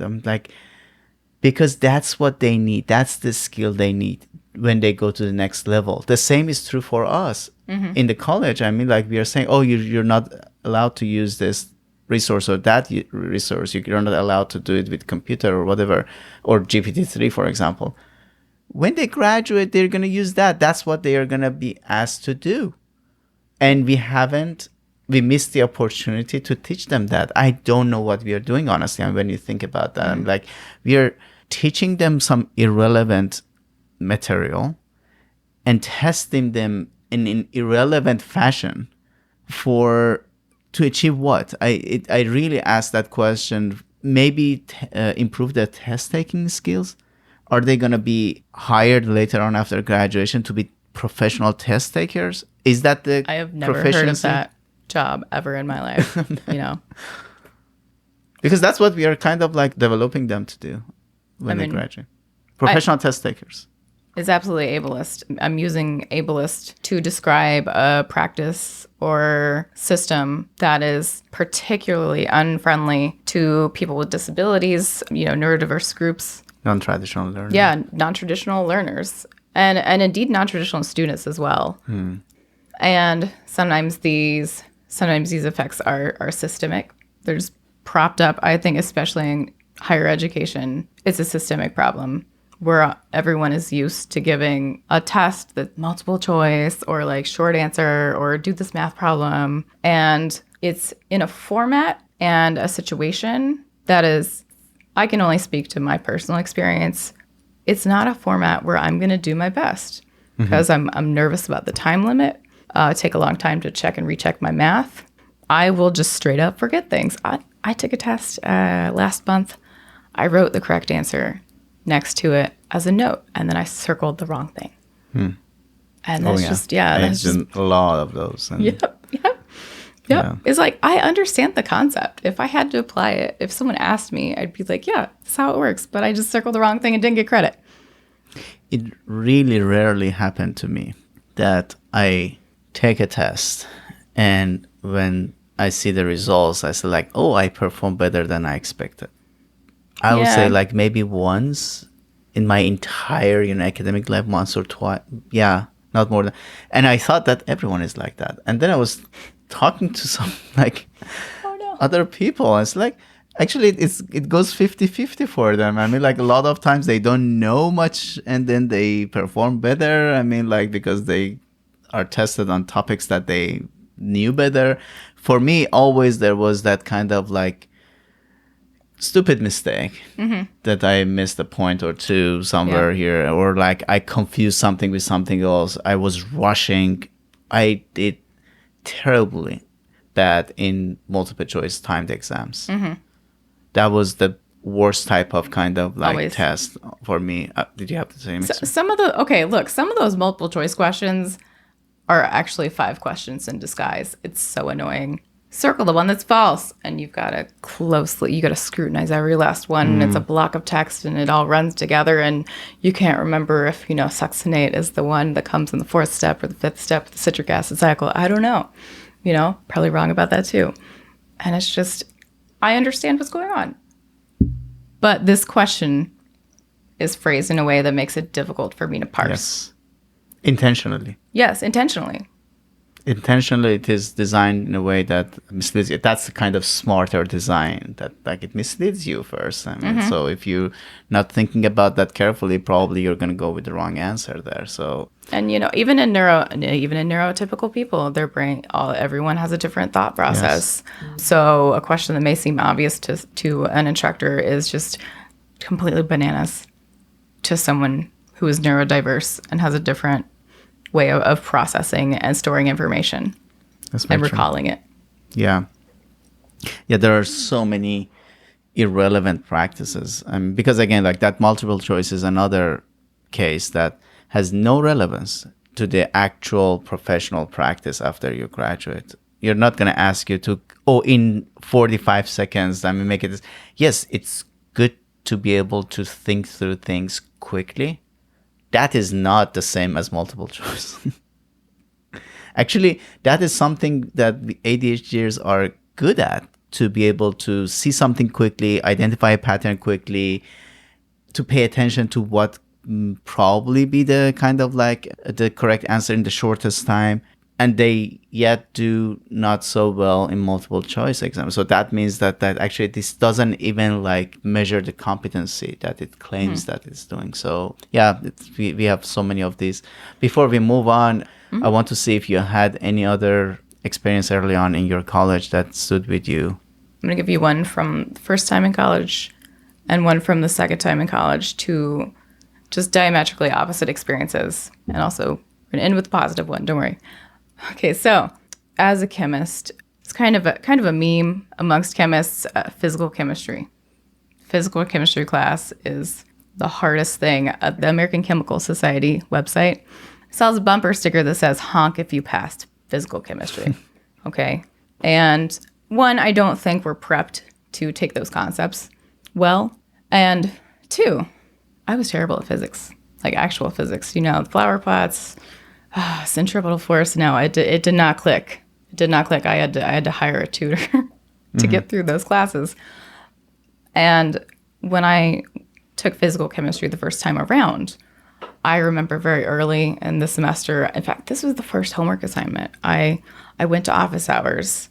Because that's what they need. That's the skill they need when they go to the next level. The same is true for us in the college. I mean, like, we are saying, oh, you're not allowed to use this resource or that resource. You're not allowed to do it with computer or whatever, or GPT-3, for example. When they graduate, they're going to use that. That's what they are going to be asked to do. And we missed the opportunity to teach them that. I don't know what we are doing, honestly. And when you think about that, I'm like, we are teaching them some irrelevant material and testing them in an irrelevant fashion to achieve what? I really asked that question. Maybe improve their test-taking skills. Are they going to be hired later on after graduation to be professional test takers? Is that the I have never heard of that job ever in my life, Because that's what we are kind of like developing them to do when they graduate. Professional test takers. It's absolutely ableist. I'm using ableist to describe a practice or system that is particularly unfriendly to people with disabilities, neurodiverse groups. Non-traditional learners. Yeah, non-traditional learners. and indeed non-traditional students as well. And sometimes these effects are systemic. They're just propped up. I think especially in higher education, it's a systemic problem where everyone is used to giving a test that's multiple choice or like short answer or do this math problem. And it's in a format and a situation that is, I can only speak to my personal experience. It's not a format where I'm going to do my best because I'm nervous about the time limit. Take a long time to check and recheck my math. I will just straight up forget things. I took a test last month. I wrote the correct answer next to it as a note, and then I circled the wrong thing. And that's that's just a lot of those. And Yep. Yeah. It's like, I understand the concept. If I had to apply it, if someone asked me, I'd be like, yeah, that's how it works. But I just circled the wrong thing and didn't get credit. It really rarely happened to me that I take a test and when I see the results, I say like, oh, I performed better than I expected. I would say like maybe once in my entire, academic life, once or twice. Yeah, not more than. And I thought that everyone is like that. And then I was talking to some other people. And it's like, actually, it goes 50-50 for them. I mean, like a lot of times they don't know much and then they perform better. I mean, like because they are tested on topics that they knew better. For me, always there was that kind of like stupid mistake that I missed a point or two somewhere here, or like I confused something with something else. I was rushing. I did terribly bad in multiple choice timed exams. That was the worst type of kind of like Always. test for me. Did you have the same experience? Some of those multiple choice questions are actually 5 questions in disguise. It's so annoying. Circle the one that's false, and you got to scrutinize every last one. And it's a block of text, and it all runs together, and you can't remember if succinate is the one that comes in the 4th step or the 5th step, the citric acid cycle. I don't know. Probably wrong about that too. And it's just, I understand what's going on, but this question is phrased in a way that makes it difficult for me to parse. Yes, intentionally. Yes, intentionally. Intentionally, it is designed in a way that misleads you. That's the kind of smarter design that like it misleads you first. I mean, so if you're not thinking about that carefully, probably you're going to go with the wrong answer there. So, and even in neurotypical people, their brain, everyone has a different thought process. Yes. So a question that may seem obvious to an instructor is just completely bananas to someone who is neurodiverse and has a different way of processing and storing information and recalling it. Yeah, there are so many irrelevant practices. Because again, like that multiple choice is another case that has no relevance to the actual professional practice after you graduate. You're not going to ask you to, in 45 seconds, make it. Yes, it's good to be able to think through things quickly. That is not the same as multiple choice. Actually, that is something that the ADHDers are good at, to be able to see something quickly, identify a pattern quickly, to pay attention to what probably be the kind of like the correct answer in the shortest time. And they yet do not so well in multiple choice exams. So that means that actually this doesn't even like measure the competency that it claims that it's doing. So yeah, we have so many of these. Before we move on, I want to see if you had any other experience early on in your college that stood with you. I'm going to give you one from the first time in college and one from the second time in college, two just diametrically opposite experiences. And also we're going to end with the positive one. Don't worry. Okay, so as a chemist, it's kind of a meme amongst chemists. Physical chemistry class is the hardest thing. The American Chemical Society website sells a bumper sticker that says "honk if you passed physical chemistry." Okay, and one, I don't think we're prepped to take those concepts well, and two, I was terrible at physics, like actual physics. The flower pots. Centripetal force. No, it did not click. It did not click. I had to hire a tutor to get through those classes. And when I took physical chemistry the first time around, I remember very early in the semester, in fact, this was the first homework assignment. I went to office hours.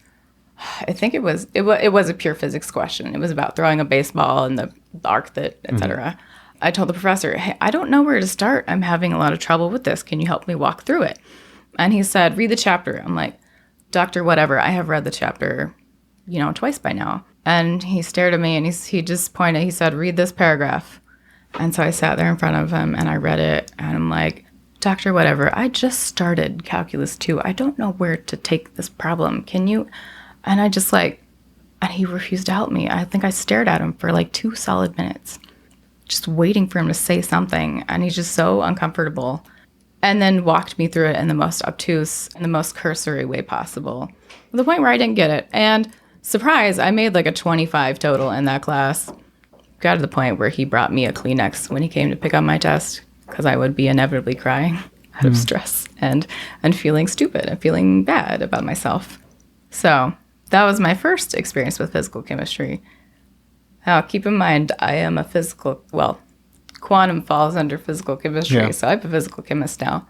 I think it was a pure physics question. It was about throwing a baseball and the arc that, et cetera. I told the professor, hey, I don't know where to start. I'm having a lot of trouble with this. Can you help me walk through it? And he said, read the chapter. I'm like, Doctor, whatever. I have read the chapter, twice by now. And he stared at me and he just pointed. He said, read this paragraph. And so I sat there in front of him and I read it. And I'm like, Doctor, whatever. I just started Calculus 2. I don't know where to take this problem. Can you? And I just and he refused to help me. I think I stared at him for 2 solid minutes, just waiting for him to say something. And he's just so uncomfortable. And then walked me through it in the most obtuse and the most cursory way possible, to the point where I didn't get it. And surprise, I made a 25 total in that class. Got to the point where he brought me a Kleenex when he came to pick up my test, because I would be inevitably crying out of stress and feeling stupid and feeling bad about myself. So that was my first experience with physical chemistry. Now, keep in mind, I am a quantum falls under physical chemistry, so I'm a physical chemist now.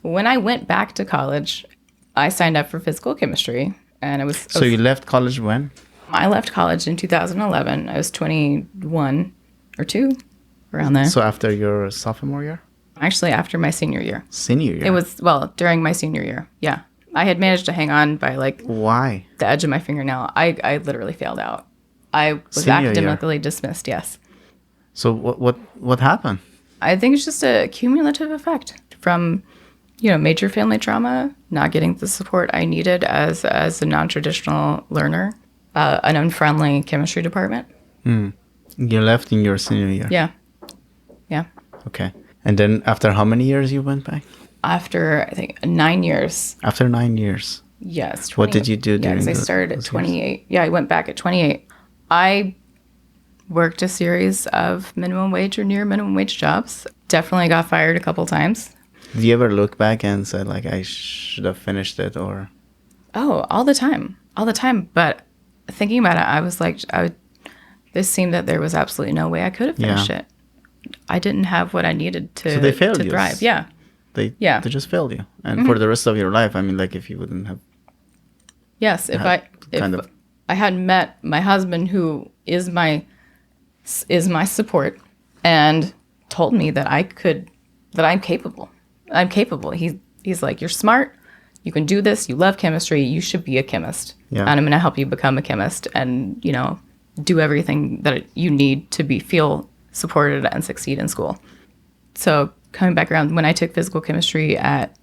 When I went back to college, I signed up for physical chemistry, and So you left college when? I left college in 2011. I was 21 or 2, around there. So after your sophomore year? Actually, after my senior year. Senior year? It was, during my senior year, yeah. I had managed to hang on by Why? the edge of my fingernail. I literally failed out. I was academically dismissed, yes. So what happened? I think it's just a cumulative effect from, major family trauma, not getting the support I needed as a non-traditional learner, an unfriendly chemistry department. You left in your senior year? Yeah. Yeah. Okay. And then after how many years you went back? After, I think, 9 years. After 9 years? Yes. What did you do during because I started at 28. Yeah, I went back at 28. I worked a series of minimum wage or near minimum wage jobs. Definitely got fired a couple times. Did you ever look back and said, I should have finished it, or? Oh, all the time. All the time. But thinking about it, I was this seemed that there was absolutely no way I could have finished it. I didn't have what I needed to, so they failed to you. thrive. Yeah. They just failed you. And for the rest of your life, if you wouldn't have. Yes, if I hadn't met my husband, who is my support, and told me that I'm capable. I'm capable. He's like, you're smart. You can do this. You love chemistry. You should be a chemist. Yeah. And I'm going to help you become a chemist and, do everything that you need to feel supported and succeed in school. So coming back around, when I took physical chemistry at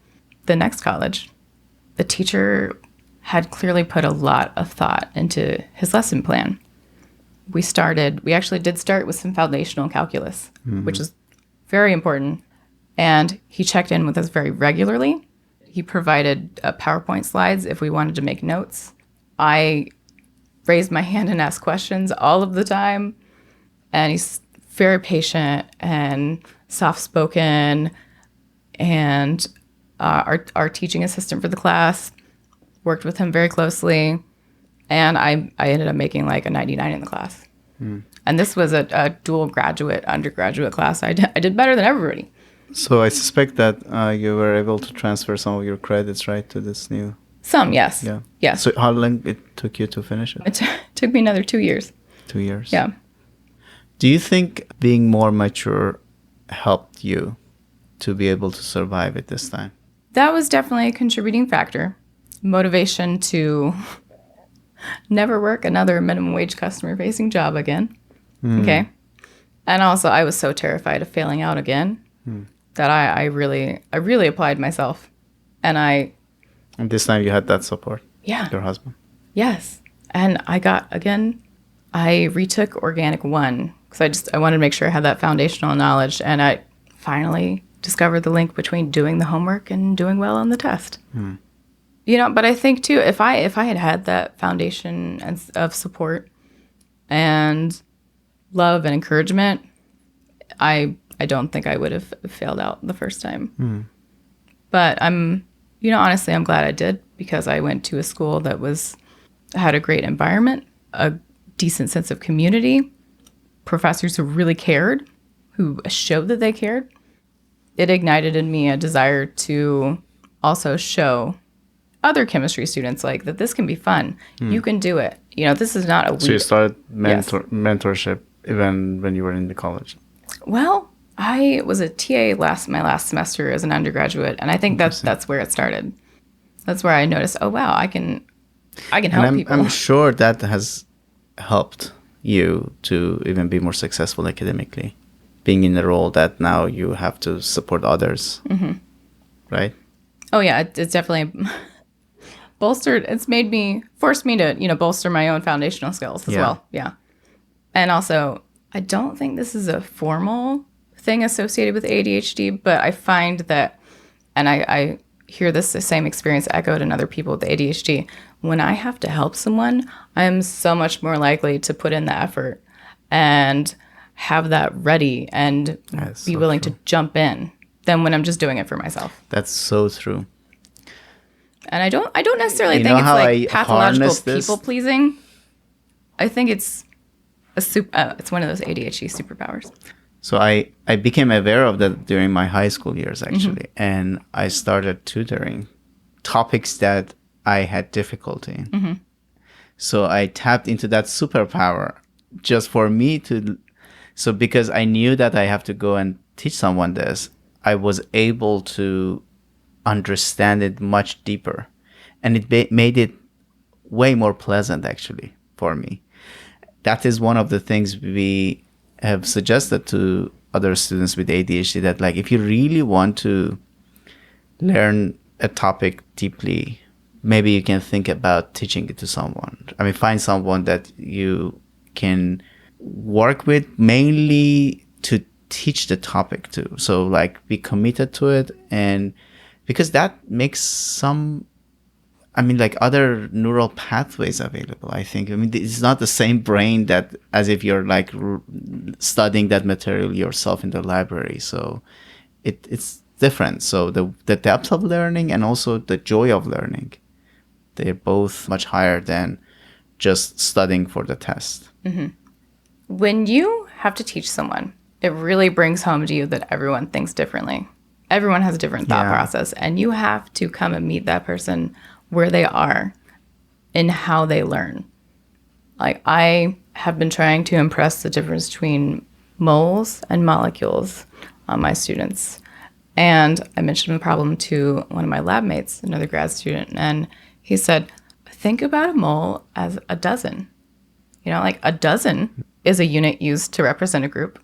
the next college, the teacher had clearly put a lot of thought into his lesson plan. We actually did start with some foundational calculus, which is very important. And he checked in with us very regularly. He provided PowerPoint slides if we wanted to make notes. I raised my hand and asked questions all of the time. And he's very patient and soft-spoken. And our teaching assistant for the class worked with him very closely. And I ended up making a 99 in the class. And this was a dual undergraduate class. I did better than everybody. So I suspect that you were able to transfer some of your credits, right, to this new... Some, yes. Yeah. Yeah. So how long it took you to finish it? It took me another 2 years. 2 years? Yeah. Do you think being more mature helped you to be able to survive it this time? That was definitely a contributing factor. Motivation to never work another minimum wage customer-facing job again. Okay. And also, I was so terrified of failing out again that I really applied myself. And this time you had that support? Yeah. Your husband? Yes. And I retook Organic 1 because I wanted to make sure I had that foundational knowledge. And I finally discovered the link between doing the homework and doing well on the test. But I think too, if I had that foundation of support and love and encouragement, I don't think I would have failed out the first time. But honestly, I'm glad I did, because I went to a school that had a great environment, a decent sense of community, professors who really cared, who showed that they cared. it ignited in me a desire to also show other chemistry students like that this can be fun. You can do it. This is not a weird... So you started mentorship even when you were in the college? Well, I was a TA my last semester as an undergraduate, and I think that's where it started. That's where I noticed, oh wow, I can help people. I'm sure that has helped you to even be more successful academically, being in the role that now you have to support others, right? Oh yeah, it's definitely bolstered. It's forced me to, bolster my own foundational skills as well. Yeah. And also, I don't think this is a formal thing associated with ADHD, but I find that, and I hear the same experience echoed in other people with ADHD. When I have to help someone, I'm so much more likely to put in the effort and have that ready and be willing to jump in than when I'm just doing it for myself. That's so true. And I don't necessarily think it's like pathological people pleasing. I think it's it's one of those ADHD superpowers. So I became aware of that during my high school years, actually. And I started tutoring topics that I had difficulty in. So I tapped into that superpower just for me to... So because I knew that I have to go and teach someone this, I was able to understand it much deeper. And it made it way more pleasant, actually, for me. That is one of the things we have suggested to other students with ADHD, that like if you really want to learn a topic deeply, maybe you can think about teaching it to someone. I mean, find someone that you can work with mainly to teach the topic to. So like be committed to it, and because that makes other neural pathways available, I think. I mean, it's not the same brain that as if you're like studying that material yourself in the library. So it's different. So the depth of learning and also the joy of learning, they're both much higher than just studying for the test. When you have to teach someone, it really brings home to you that everyone thinks differently. Everyone has a different thought process, and you have to come and meet that person where they are in how they learn. Like, I have been trying to impress the difference between moles and molecules on my students. And I mentioned the problem to one of my lab mates, another grad student, and he said, think about a mole as a dozen. Like a dozen is a unit used to represent a group,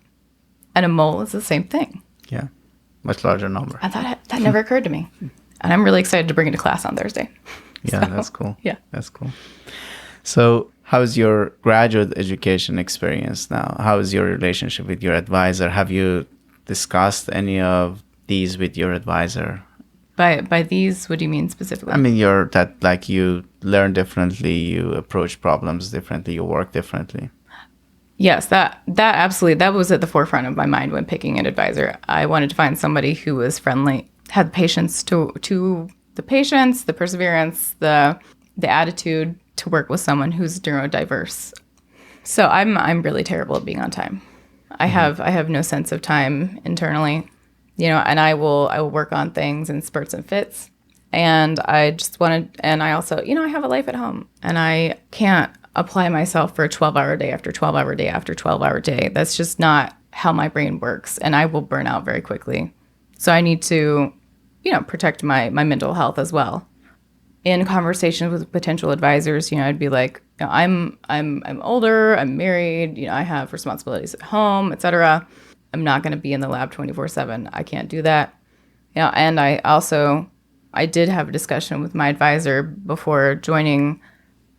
and a mole is the same thing. Yeah, much larger number. I thought that never occurred to me. And I'm really excited to bring it to class on Thursday. Yeah, that's cool. Yeah. That's cool. So how's your graduate education experience now? How is your relationship with your advisor? Have you discussed any of these with your advisor? By these, what do you mean specifically? I mean, you learn differently, you approach problems differently, you work differently. Yes, that absolutely, that was at the forefront of my mind when picking an advisor. I wanted to find somebody who was friendly, had patience to the patience, the perseverance, the attitude to work with someone who's neurodiverse. So I'm really terrible at being on time. I have no sense of time internally, and I will work on things in spurts and fits. And I also, I have a life at home, and I can't apply myself for a 12-hour day after 12-hour day after 12-hour day. That's just not how my brain works, and I will burn out very quickly. So I need to, protect my mental health as well. In conversations with potential advisors, I'd be like, I'm older, I'm married, I have responsibilities at home, etc. I'm not going to be in the lab 24/7. I can't do that. And I did have a discussion with my advisor before joining,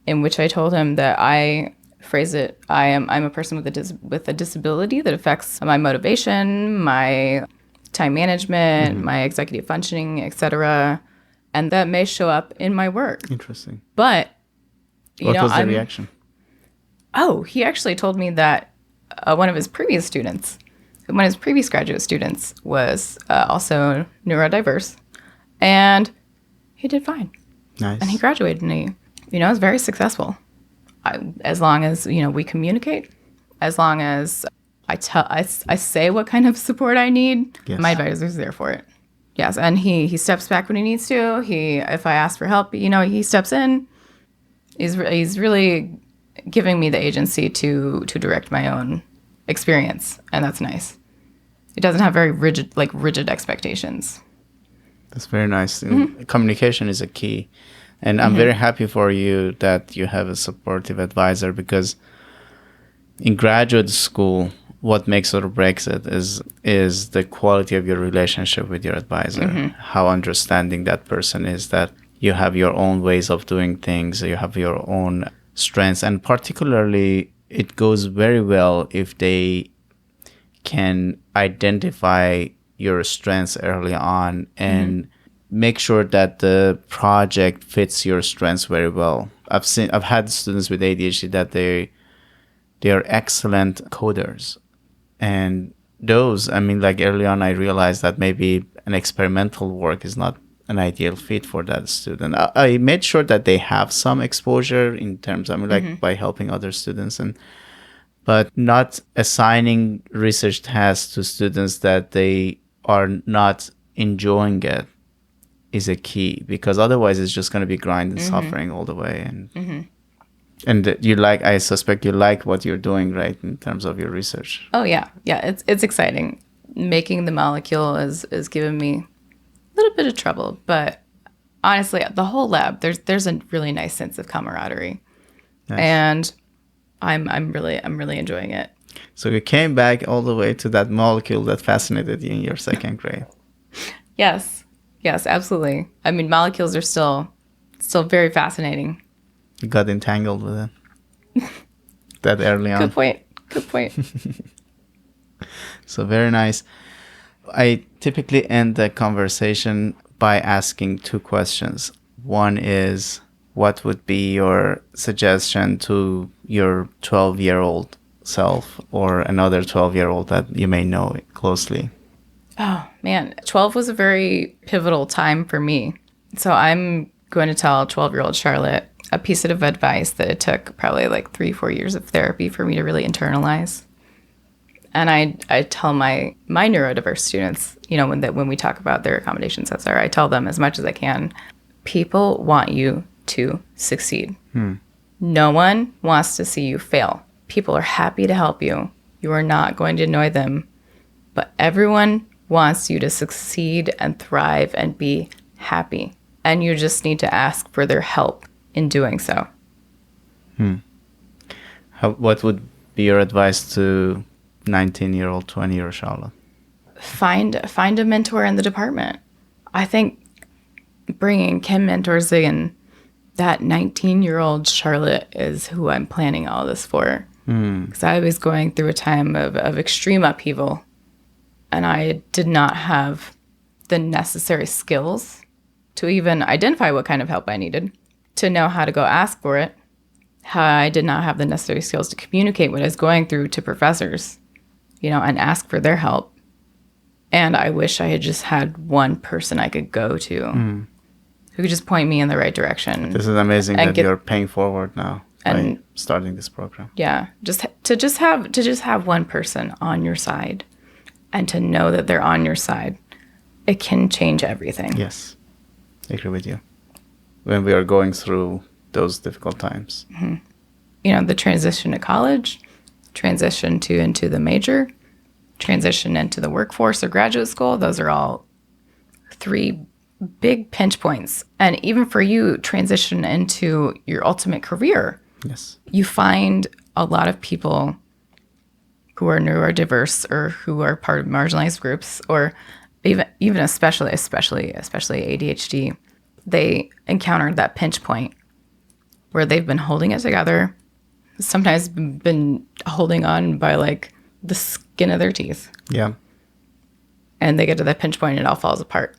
in which I told him that I phrase it, I'm a person with a disability that affects my motivation, my time management, my executive functioning, etc. And that may show up in my work. Interesting. But, what was the reaction? Oh, he actually told me that one of his previous graduate students was also neurodiverse, and he did fine. Nice. And he graduated, and he, was very successful. As long as, we communicate, as long as I say what kind of support I need. Yes. My advisor's there for it. Yes, and he steps back when he needs to. If I ask for help, he steps in. He's really giving me the agency to direct my own experience, and that's nice. He doesn't have very rigid expectations. That's very nice. Communication is a key. And I'm very happy for you that you have a supportive advisor, because in graduate school, what makes or breaks it is the quality of your relationship with your advisor, how understanding that person is, that you have your own ways of doing things, you have your own strengths. And particularly, it goes very well if they can identify your strengths early on and make sure that the project fits your strengths very well. I've had students with ADHD that they are excellent coders. And those, early on, I realized that maybe an experimental work is not an ideal fit for that student. I made sure that they have some exposure in terms, by helping other students, but not assigning research tasks to students that they are not enjoying it is a key, because otherwise it's just going to be grind and suffering all the way. And I suspect you like what you're doing, right, in terms of your research. Oh yeah, it's exciting. Making the molecule is giving me a little bit of trouble, but honestly, the whole lab, there's a really nice sense of camaraderie, and I'm really enjoying it. So you came back all the way to that molecule that fascinated you in your second grade. Yes, absolutely. Molecules are still very fascinating. You got entangled with it that early on. Good point. So very nice. I typically end the conversation by asking two questions. One is, what would be your suggestion to your 12-year-old self, or another 12-year-old that you may know closely? Oh, man. 12 was a very pivotal time for me. So I'm going to tell 12-year-old Charlotte a piece of advice that it took probably 3-4 years of therapy for me to really internalize. And I tell my neurodiverse students, when we talk about their accommodations, I tell them as much as I can, people want you to succeed. No one wants to see you fail. People are happy to help you. You are not going to annoy them. But everyone wants you to succeed and thrive and be happy. And you just need to ask for their help in doing so. What would be your advice to 19-year-old, 20-year-old Charlotte? Find a mentor in the department. I think bringing Kim mentors in, that 19-year-old Charlotte is who I'm planning all this for. Because I was going through a time of extreme upheaval, and I did not have the necessary skills to even identify what kind of help I needed, to know how to go ask for it. How I did not have the necessary skills to communicate what I was going through to professors, and ask for their help. And I wish I had just had one person I could go to who could just point me in the right direction. This is amazing that you're paying forward now by starting this program. Yeah, just have one person on your side, and to know that they're on your side, it can change everything. Yes, I agree with you. When we are going through those difficult times. The transition to college, transition into the major, transition into the workforce or graduate school, those are all 3 big pinch points. And even for you, transition into your ultimate career. Yes. You find a lot of people who are neurodiverse or who are part of marginalized groups, or even especially ADHD, they encountered that pinch point where they've been holding it together, sometimes been holding on by the skin of their teeth. Yeah. And they get to that pinch point and it all falls apart.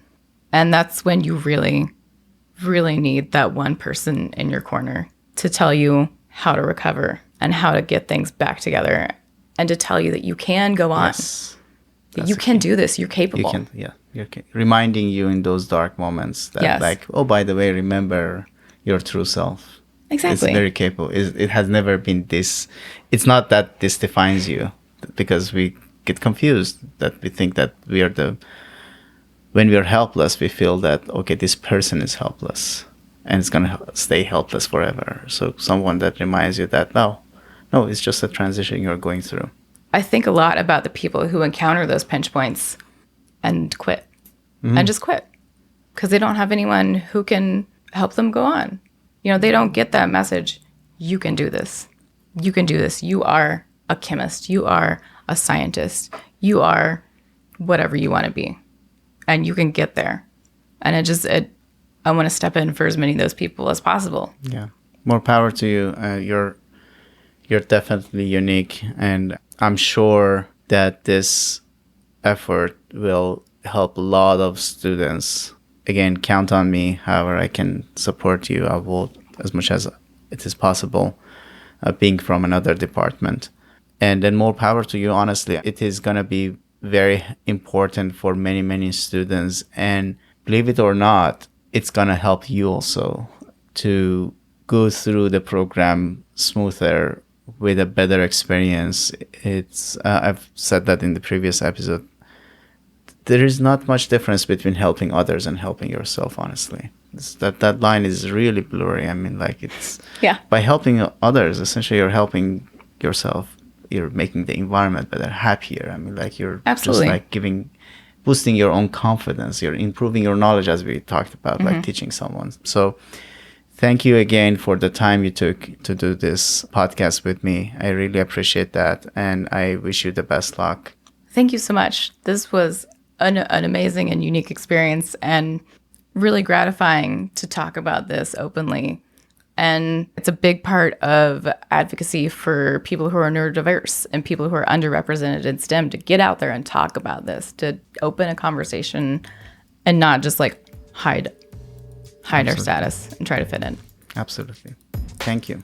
And that's when you really, really need that one person in your corner to tell you how to recover and how to get things back together, and to tell you that you can go on. Yes. That you can do this. You're capable. You're reminding you in those dark moments that oh, by the way, remember your true self. Exactly. It's very capable. It has never been this. It's not that this defines you, because we get confused, that we think that when we are helpless, we feel that, okay, this person is helpless and it's going to stay helpless forever. So someone that reminds you that, no, it's just a transition you're going through. I think a lot about the people who encounter those pinch points and quit and just quit because they don't have anyone who can help them go on. They don't get that message. You can do this. You can do this. You are a chemist. You are a scientist. You are whatever you want to be. And you can get there. And I want to step in for as many of those people as possible. Yeah. More power to you. You're definitely unique. And I'm sure that this effort will help a lot of students. Again, count on me. However, I can support you. I will, as much as it is possible, being from another department. And then more power to you. Honestly, it is going to be very important for many, many students. And believe it or not, it's going to help you also to go through the program smoother with a better experience. It's I've said that in the previous episode. There is not much difference between helping others and helping yourself, honestly. That line is really blurry. I mean, like, it's by helping others, essentially you're helping yourself. You're making the environment better, happier. I mean, like, you're Absolutely. just like boosting your own confidence. You're improving your knowledge, as we talked about, like teaching someone. So thank you again for the time you took to do this podcast with me. I really appreciate that. And I wish you the best luck. Thank you so much. This was an amazing and unique experience and really gratifying to talk about this openly. And it's a big part of advocacy for people who are neurodiverse and people who are underrepresented in STEM to get out there and talk about this, to open a conversation and not just like hide our status and try to fit in. Absolutely. Thank you.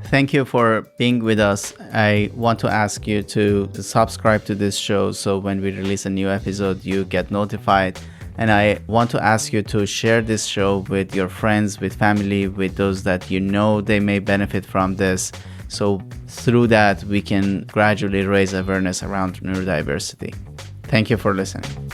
Thank you for being with us. I want to ask you to subscribe to this show so when we release a new episode, you get notified. And I want to ask you to share this show with your friends, with family, with those that you know they may benefit from this. So through that, we can gradually raise awareness around neurodiversity. Thank you for listening.